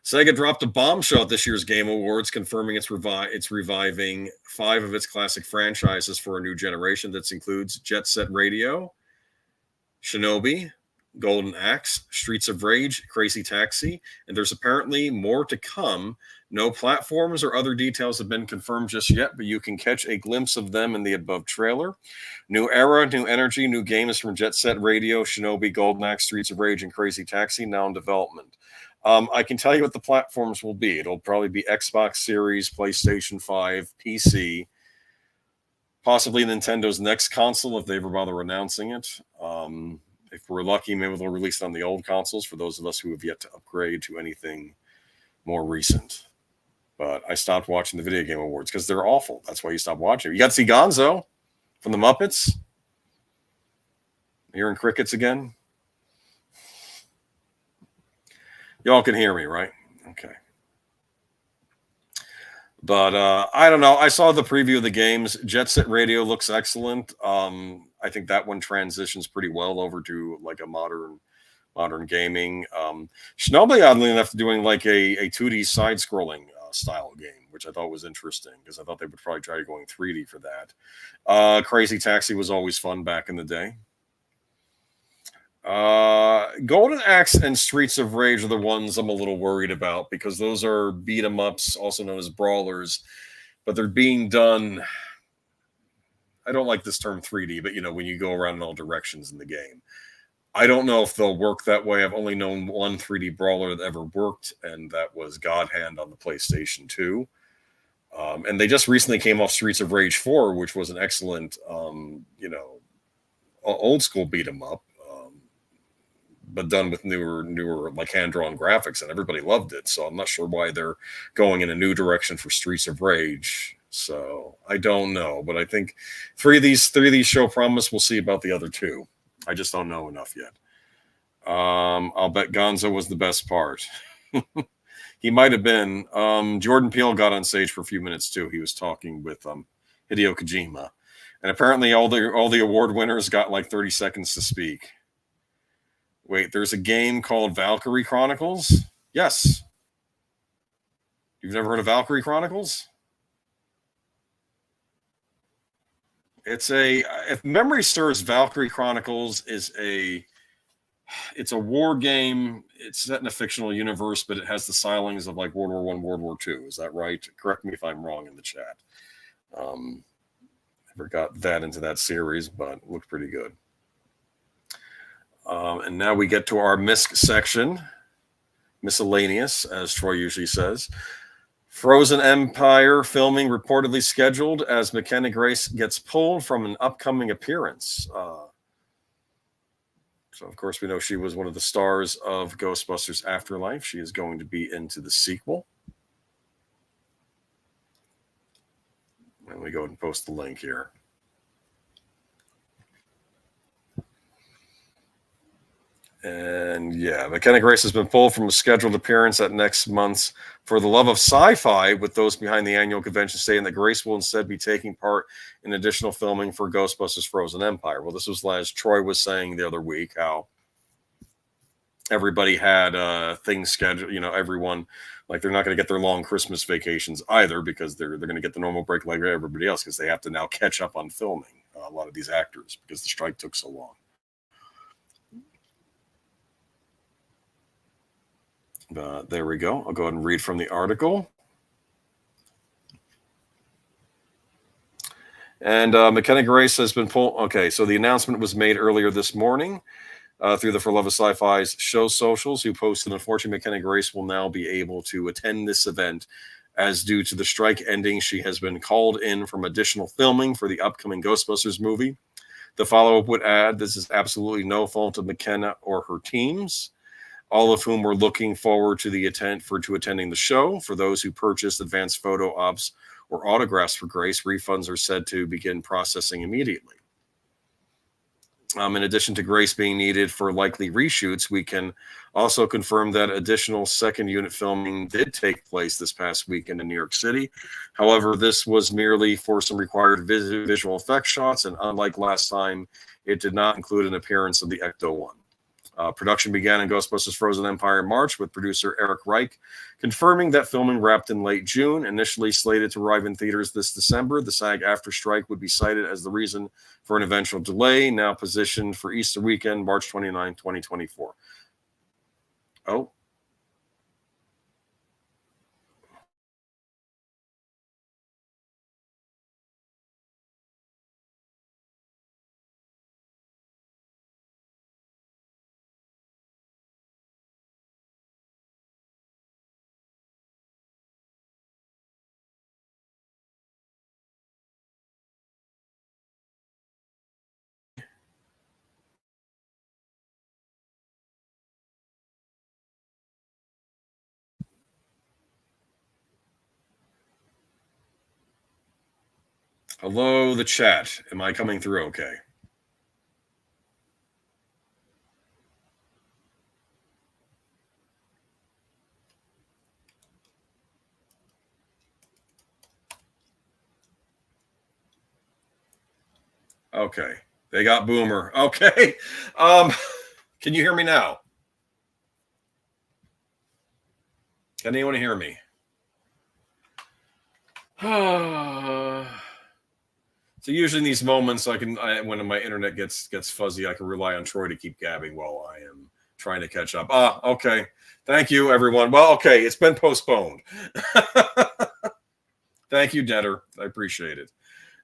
Sega dropped a bombshell at this year's Game Awards, confirming it's reviving 5 of its classic franchises for a new generation. That includes Jet Set Radio, Shinobi, Golden Axe, Streets of Rage, Crazy Taxi, and there's apparently more to come. No platforms or other details have been confirmed just yet, but you can catch a glimpse of them in the above trailer. New era, new energy, new games from Jet Set Radio, Shinobi, Golden Axe, Streets of Rage, and Crazy Taxi now in development. I can tell you what the platforms will be. It'll probably be Xbox Series, PlayStation 5, PC, possibly Nintendo's next console if they ever bother announcing it. If we're lucky, maybe they'll release it on the old consoles for those of us who have yet to upgrade to anything more recent. But I stopped watching the Video Game Awards because they're awful. That's why you stop watching. You got to see Gonzo from the Muppets. Hearing crickets again. Y'all can hear me, right? Okay. But I don't know. I saw the preview of the games. Jet Set Radio looks excellent. I think that one transitions pretty well over to like a modern gaming. Shinobi, oddly enough, doing like a 2D side-scrolling style game, which I thought was interesting because I thought they would probably try going 3D for that. Crazy Taxi was always fun back in the day. Golden Axe and Streets of Rage are the ones I'm a little worried about because those are beat 'em ups, also known as brawlers, but they're being done. I don't like this term 3D, but when you go around in all directions in the game. I don't know if they'll work that way. I've only known one 3D brawler that ever worked, and that was God Hand on the PlayStation 2. And they just recently came off Streets of Rage 4, which was an excellent, old school beat 'em up, but done with newer like hand-drawn graphics, and everybody loved it. So I'm not sure why they're going in a new direction for Streets of Rage. So I don't know, but I think three of these show promise. We'll see about the other 2. I just don't know enough yet. I'll bet Gonzo was the best part. He might have been. Jordan Peele got on stage for a few minutes too. He was talking with Hideo Kojima, and apparently all the award winners got like 30 seconds to speak. Wait, there's a game called Valkyrie Chronicles? Yes. You've never heard of Valkyrie Chronicles? If memory serves, Valkyrie Chronicles is it's a war game. It's set in a fictional universe, but it has the stylings of like World War I, World War II. Is that right? Correct me if I'm wrong in the chat. Never got that into that series, but looked pretty good. And now we get to our MISC section, miscellaneous, as Troy usually says. Frozen Empire filming reportedly scheduled as McKenna Grace gets pulled from an upcoming appearance. So, of course, we know she was one of the stars of Ghostbusters Afterlife. She is going to be into the sequel. And we go ahead and post the link here. And yeah, McKenna Grace has been pulled from a scheduled appearance at next month's For the Love of Sci-Fi, with those behind the annual convention saying that Grace will instead be taking part in additional filming for Ghostbusters Frozen Empire. Well, this was as Troy was saying the other week, how everybody had things scheduled, everyone, like they're not going to get their long Christmas vacations either, because they're going to get the normal break like everybody else, because they have to now catch up on filming, a lot of these actors, because the strike took so long. There we go. I'll go ahead and read from the article. And McKenna Grace has been pulled. Okay, so the announcement was made earlier this morning through the For Love of Sci-Fi's show socials, who posted, unfortunately, McKenna Grace will now be able to attend this event, as due to the strike ending, she has been called in from additional filming for the upcoming Ghostbusters movie. The follow-up would add, this is absolutely no fault of McKenna or her teams, all of whom were looking forward to attending the show. For those who purchased advanced photo ops or autographs for Grace, refunds are said to begin processing immediately. In addition to Grace being needed for likely reshoots, we can also confirm that additional second unit filming did take place this past weekend in New York City. However, this was merely for some required visual effects shots, and unlike last time, it did not include an appearance of the Ecto-1. Production began in Ghostbusters Frozen Empire in March, with producer Eric Reich confirming that filming wrapped in late June. Initially slated to arrive in theaters this December, the SAG-AFTRA strike would be cited as the reason for an eventual delay, now positioned for Easter weekend, March 29, 2024. Oh. Hello, the chat. Am I coming through okay? Okay. They got Boomer. Okay. Can you hear me now? Can anyone hear me? So usually in these moments, when my internet gets fuzzy, I can rely on Troy to keep gabbing while I am trying to catch up. Okay. Thank you, everyone. Well, okay, it's been postponed. Thank you, Detter. I appreciate it.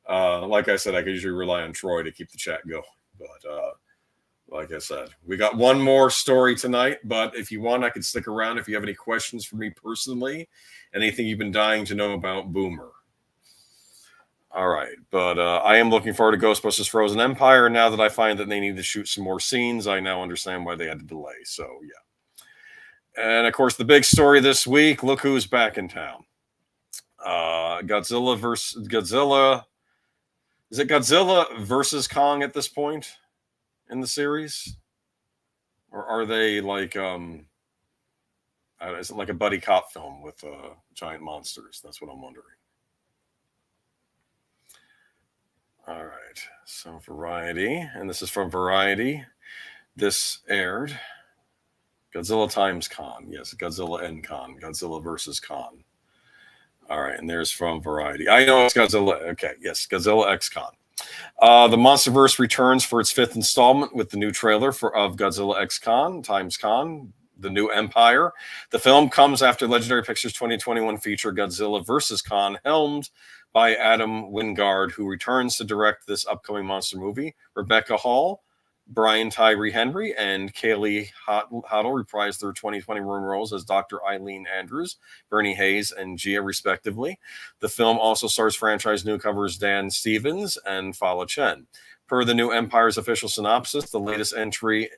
Like I said, I can usually rely on Troy to keep the chat going. But like I said, we got one more story tonight. But if you want, I can stick around if you have any questions for me personally, anything you've been dying to know about Boomer. All right, but I am looking forward to Ghostbusters Frozen Empire. Now that I find that they need to shoot some more scenes, I now understand why they had to delay. So, yeah. And, of course, the big story this week, look who's back in town. Godzilla versus Godzilla. Is it Godzilla versus Kong at this point in the series? Or are they like, is it like a buddy cop film with giant monsters? That's what I'm wondering. All right, so Variety, and this is from Variety. This aired Godzilla times Khan. Yes, Godzilla and Khan. Godzilla versus Khan. All right, and there's from Variety. I know it's Godzilla. Okay, yes, Godzilla X Khan. The MonsterVerse returns for its 5th installment with the new trailer of Godzilla X Khan times Khan, the new Empire. The film comes after Legendary Pictures' 2021 feature Godzilla vs. Khan, helmed by Adam Wingard, who returns to direct this upcoming monster movie. Rebecca Hall, Brian Tyree Henry, and Kaylee Hoddle reprised their 2020 roles as Dr. Eileen Andrews, Bernie Hayes, and Gia, respectively. The film also stars franchise newcomers Dan Stevens and Fala Chen. Per the new Empire's official synopsis, the latest entry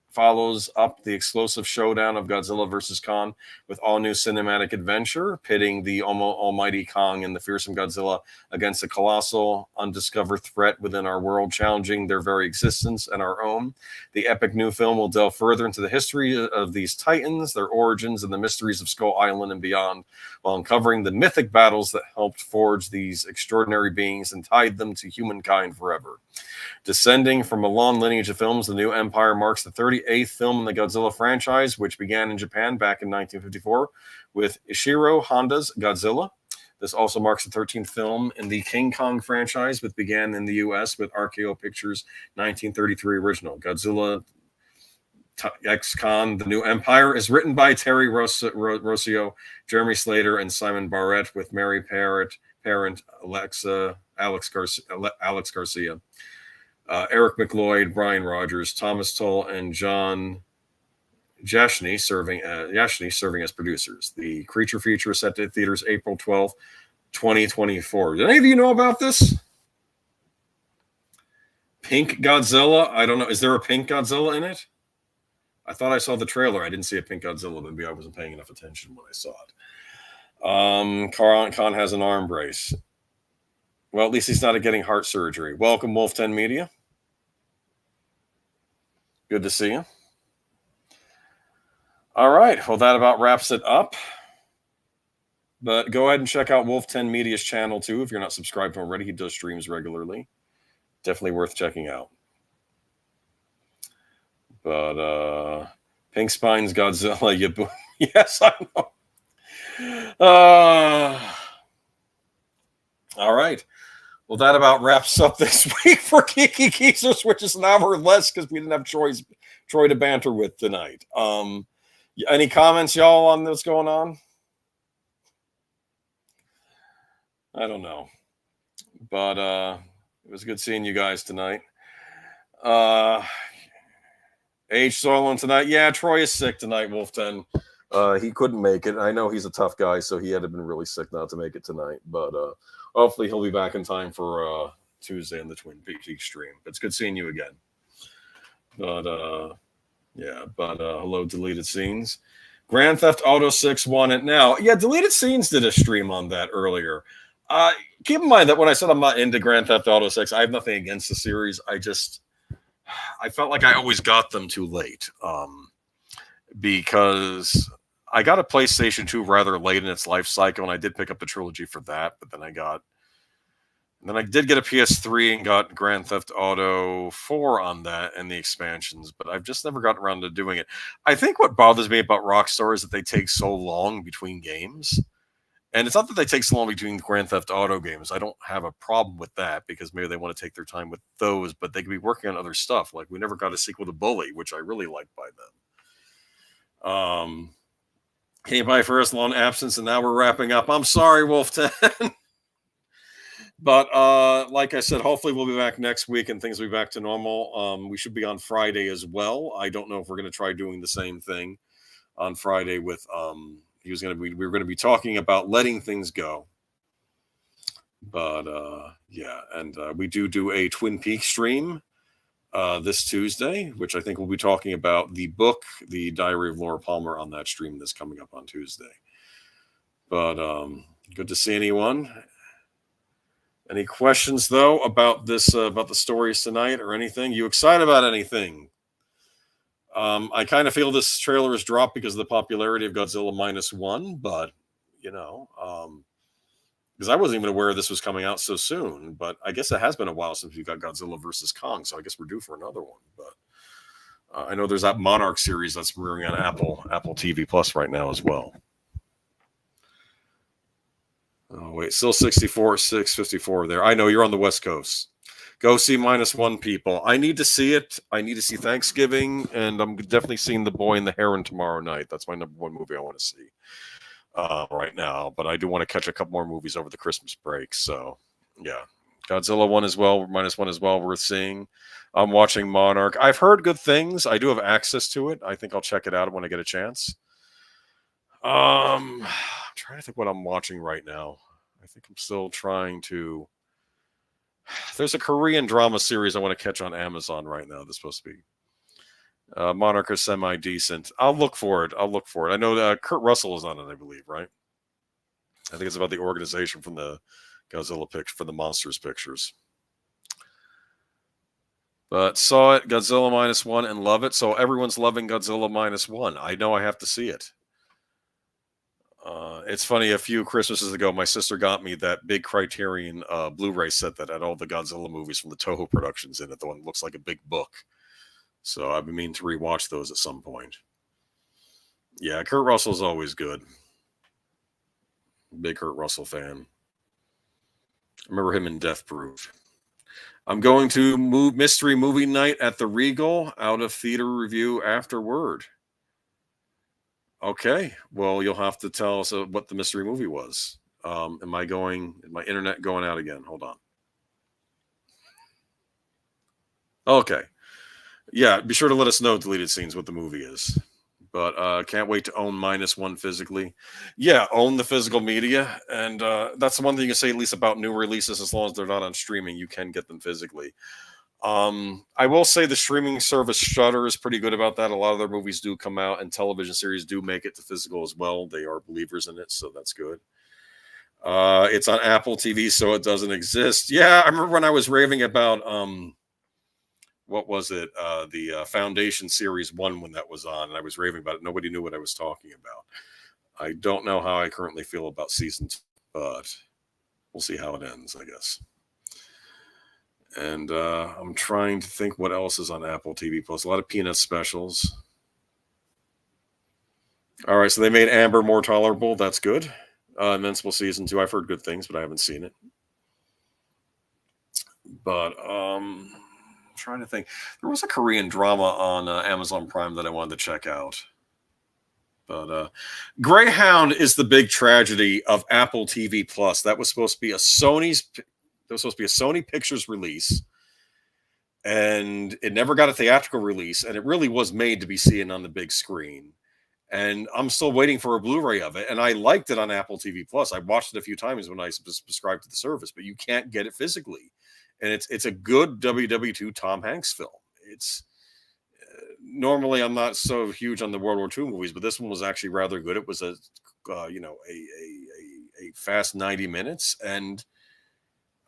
follows up the explosive showdown of Godzilla vs. Kong with all-new cinematic adventure, pitting the almighty Kong and the fearsome Godzilla against a colossal, undiscovered threat within our world, challenging their very existence and our own. The epic new film will delve further into the history of these titans, their origins, and the mysteries of Skull Island and beyond, while uncovering the mythic battles that helped forge these extraordinary beings and tied them to humankind forever. Descending from a long lineage of films, the new Empire marks the 38th film in the Godzilla franchise, which began in Japan back in 1954 with Ishiro Honda's Godzilla. This also marks the 13th film in the King Kong franchise, which began in the U.S. with RKO Pictures' 1933 original. Godzilla X Kong, The New Empire, is written by Terry Rossio, Jeremy Slater, and Simon Barrett, with Mary Parent, Alex Garcia. Eric McLeod, Brian Rogers, Thomas Tull, and John Yashny serving as producers. The creature feature is set to theaters April 12th, 2024. Did any of you know about this? Pink Godzilla? I don't know. Is there a pink Godzilla in it? I thought I saw the trailer. I didn't see a pink Godzilla. Maybe I wasn't paying enough attention when I saw it. Khan has an arm brace. Well, at least he's not getting heart surgery. Welcome, Wolf 10 Media. Good to see you. All right. Well, that about wraps it up. But go ahead and check out Wolf 10 Media's channel, too, if you're not subscribed already. He does streams regularly. Definitely worth checking out. But Pink Spine's Godzilla. Yes, I know. All right. Well, that about wraps up this week for Geeky Geezers, which is an hour less because we didn't have Troy to banter with tonight. Any comments, y'all, on what's going on? I don't know. But it was good seeing you guys tonight. H. Solon tonight. Yeah, Troy is sick tonight, Wolf 10. He couldn't make it. I know he's a tough guy, so he had to been really sick not to make it tonight. But hopefully he'll be back in time for Tuesday in the Twin Peaks stream. It's good seeing you again. But hello, Deleted Scenes. Grand Theft Auto 6 won it now. Yeah, Deleted Scenes did a stream on that earlier. Keep in mind that when I said I'm not into Grand Theft Auto 6, I have nothing against the series. I felt like I always got them too late. Because I got a PlayStation 2 rather late in its life cycle, and I did pick up the trilogy for that, but then I did get a PS3 and got Grand Theft Auto 4 on that and the expansions, but I've just never gotten around to doing it. I think what bothers me about Rockstar is that they take so long between games. And it's not that they take so long between Grand Theft Auto games. I don't have a problem with that because maybe they want to take their time with those, but they could be working on other stuff. Like we never got a sequel to Bully, which I really liked by them. Came by for us long absence, and now we're wrapping up. I'm sorry, Wolf 10. But like I said, hopefully we'll be back next week and things will be back to normal. We should be on Friday as well. I don't know if we're going to try doing the same thing on Friday with we were going to be talking about letting things go. But we do a Twin Peaks stream this Tuesday, which I think we'll be talking about the book, The Diary of Laura Palmer, on that stream that's coming up on Tuesday. But good to see anyone. Any questions, though, about this, about the stories tonight or anything? You excited about anything? I kind of feel this trailer is dropped because of the popularity of Godzilla -1, but, because I wasn't even aware this was coming out so soon, but I guess it has been a while since we got Godzilla vs. Kong, so I guess we're due for another one. But I know there's that Monarch series that's premiering on Apple TV Plus right now as well. Oh, wait, still 64, 654 there. I know you're on the West Coast. Go see -1, people. I need to see it. I need to see Thanksgiving, and I'm definitely seeing The Boy and the Heron tomorrow night. That's my #1 movie I want to see. right now, but I do want to catch a couple more movies over the Christmas break. So, yeah, Godzilla one as well, -1 as well, worth seeing. I'm watching Monarch. I've heard good things. I do have access to it. I think I'll check it out when I get a chance. I'm trying to think what I'm watching right now. I think I'm still trying to. There's a Korean drama series I want to catch on Amazon right now. That's supposed to be Monarch is semi decent. I'll look for it. I know Kurt Russell is on it, I believe, right? I think it's about the organization from the Godzilla picture, from the Monsters pictures. But saw it, Godzilla -1, and love it. So everyone's loving Godzilla -1. I know I have to see it. It's funny. A few Christmases ago, my sister got me that big Criterion Blu-ray set that had all the Godzilla movies from the Toho Productions in it. The one that looks like a big book. So I've been meaning to rewatch those at some point. Yeah, Kurt Russell's always good. Big Kurt Russell fan. I remember him in Death Proof. I'm going to mystery movie night at the Regal, out of theater review afterward. Okay, well, you'll have to tell us what the mystery movie was. Is my internet going out again? Hold on. Okay. Yeah, be sure to let us know, deleted scenes, what the movie is. But can't wait to own -1 physically. Yeah, own the physical media. And that's the one thing you can say, at least about new releases, as long as they're not on streaming, you can get them physically. I will say the streaming service Shudder is pretty good about that. A lot of their movies do come out, and television series do make it to physical as well. They are believers in it, so that's good. It's on Apple TV, so it doesn't exist. Yeah, I remember when I was raving about what was it? The Foundation Series 1 when that was on, and I was raving about it. Nobody knew what I was talking about. I don't know how I currently feel about season 2, but we'll see how it ends, I guess. And I'm trying to think what else is on Apple TV Plus. A lot of Peanut specials. All right, so they made Amber more tolerable. That's good. Invincible season 2. I've heard good things, but I haven't seen it. But I'm trying to think. There was a Korean drama on Amazon Prime that I wanted to check out. But Greyhound is the big tragedy of Apple TV Plus. That was supposed to be a Sony Pictures release, and it never got a theatrical release, and it really was made to be seen on the big screen. And I'm still waiting for a Blu-ray of it, and I liked it on Apple TV Plus. I watched it a few times when I subscribed to the service, but you can't get it physically. And it's a good WW2 Tom Hanks film. It's normally I'm not so huge on the World War II movies, but this one was actually rather good. It was a fast 90 minutes, and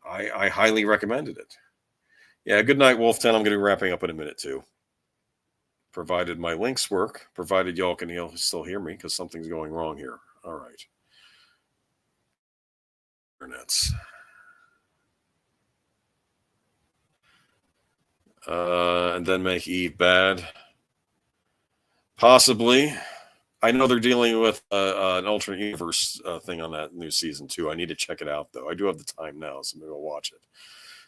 I highly recommended it. Yeah, good night, Wolf 10. I'm going to be wrapping up in a minute too. Provided my links work, provided y'all can still hear me, because something's going wrong here. All right. Internets. And then make Eve bad. Possibly. I know they're dealing with an alternate universe thing on that new season 2. I need to check it out, though. I do have the time now, so maybe I'll watch it.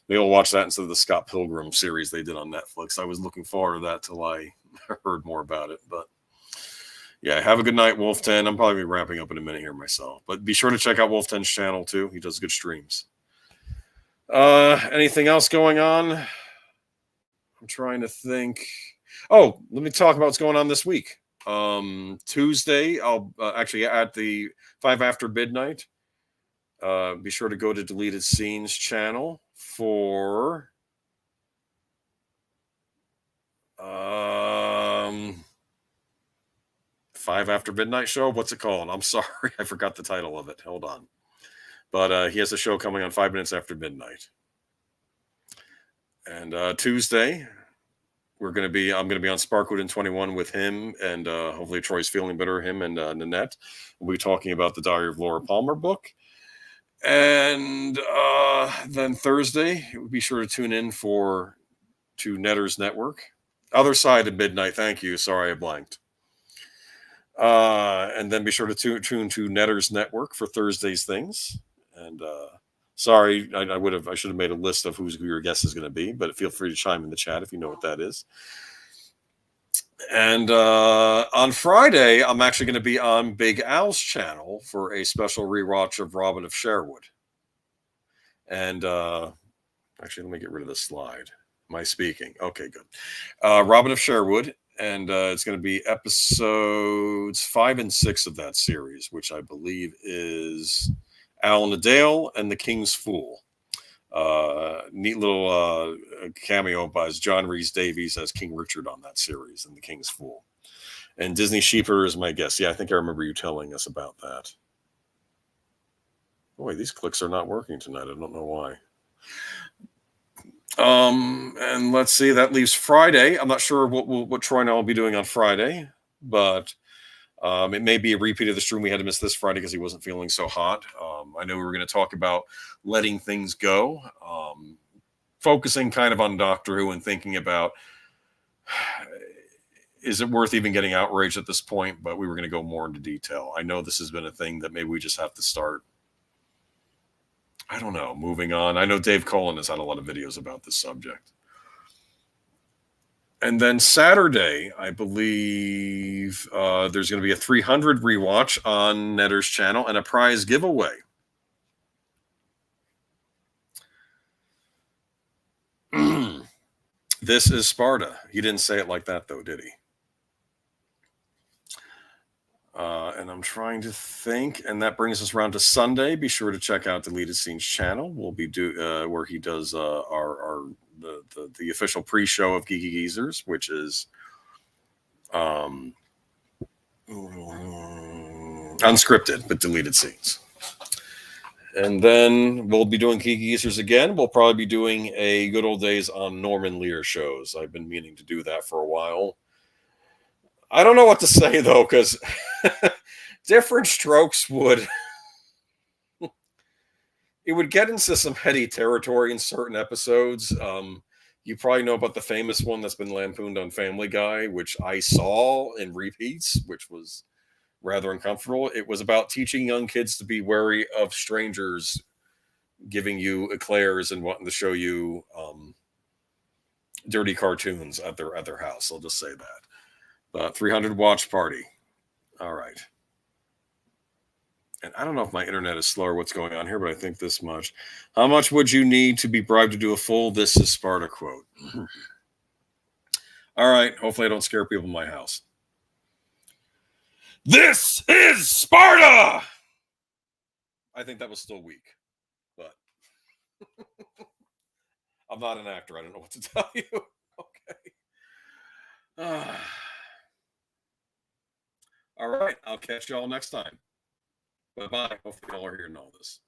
Maybe I'll watch that instead of the Scott Pilgrim series they did on Netflix. I was looking forward to that till I heard more about it. But yeah, have a good night, Wolf 10. I'm probably wrapping up in a minute here myself. But be sure to check out Wolf 10's channel, too. He does good streams. Anything else going on? I'm trying to think. Oh, let me talk about what's going on this week. Tuesday, I'll actually at the 5 after midnight. Be sure to go to Deleted Scenes channel for 5 after midnight show. What's it called? I'm sorry, I forgot the title of it. Hold on. But he has a show coming on 5 minutes after midnight. And Tuesday, I'm going to be on Sparkwood in 21 with him, and hopefully Troy's feeling better. Him and Nanette. We'll be talking about the Diary of Laura Palmer book. And then Thursday, be sure to tune in to Netter's Network. Other Side of Midnight. Thank you. Sorry, I blanked. And then be sure to tune to Netter's Network for Thursday's things. And sorry, I should have made a list of who your guest is going to be, but feel free to chime in the chat if you know what that is. And on Friday, I'm actually going to be on Big Al's channel for a special rewatch of Robin of Sherwood. And actually, let me get rid of this slide. Am I speaking? Okay, good. Robin of Sherwood, and it's going to be episodes 5 and 6 of that series, which I believe is Alan the Dale and the King's Fool. Neat little cameo by John Rhys Davies as King Richard on that series and the King's Fool. And Disney Sheeper is my guess. Yeah, I think I remember you telling us about that. Boy, these clicks are not working tonight. I don't know why. And let's see, that leaves Friday. I'm not sure what Troy and I will be doing on Friday, but it may be a repeat of the stream we had to miss this Friday because he wasn't feeling so hot. I know we were going to talk about letting things go, focusing kind of on Doctor Who and thinking about is it worth even getting outraged at this point? But we were going to go more into detail. I know this has been a thing that maybe we just have to start. I don't know, moving on. I know Dave Cullen has had a lot of videos about this subject. And then Saturday, I believe there's going to be a 300 rewatch on Netter's channel and a prize giveaway. This is Sparta. He didn't say it like that, though, did he? And I'm trying to think, and that brings us around to Sunday. Be sure to check out Deleted Scenes channel. We'll be where he does the official pre-show of Geeky Geezers, which is unscripted but deleted scenes. And then we'll be doing Geeky Geezers again. We'll probably be doing a good old days on Norman Lear shows. I've been meaning to do that for a while. I don't know what to say though, because Different Strokes would it would get into some heady territory in certain episodes. You probably know about the famous one that's been lampooned on Family Guy, which I saw in repeats, which was rather uncomfortable. It was about teaching young kids to be wary of strangers giving you eclairs and wanting to show you dirty cartoons at their house. I'll just say that. 300 watch party. All right. And I don't know if my internet is slow or what's going on here, but I think this much. How much would you need to be bribed to do a full This is Sparta quote? All right. Hopefully I don't scare people in my house. This is Sparta! I think that was still weak, but I'm not an actor. I don't know what to tell you. Okay. All right. I'll catch you all next time. Bye-bye. Hopefully y'all are hearing all this.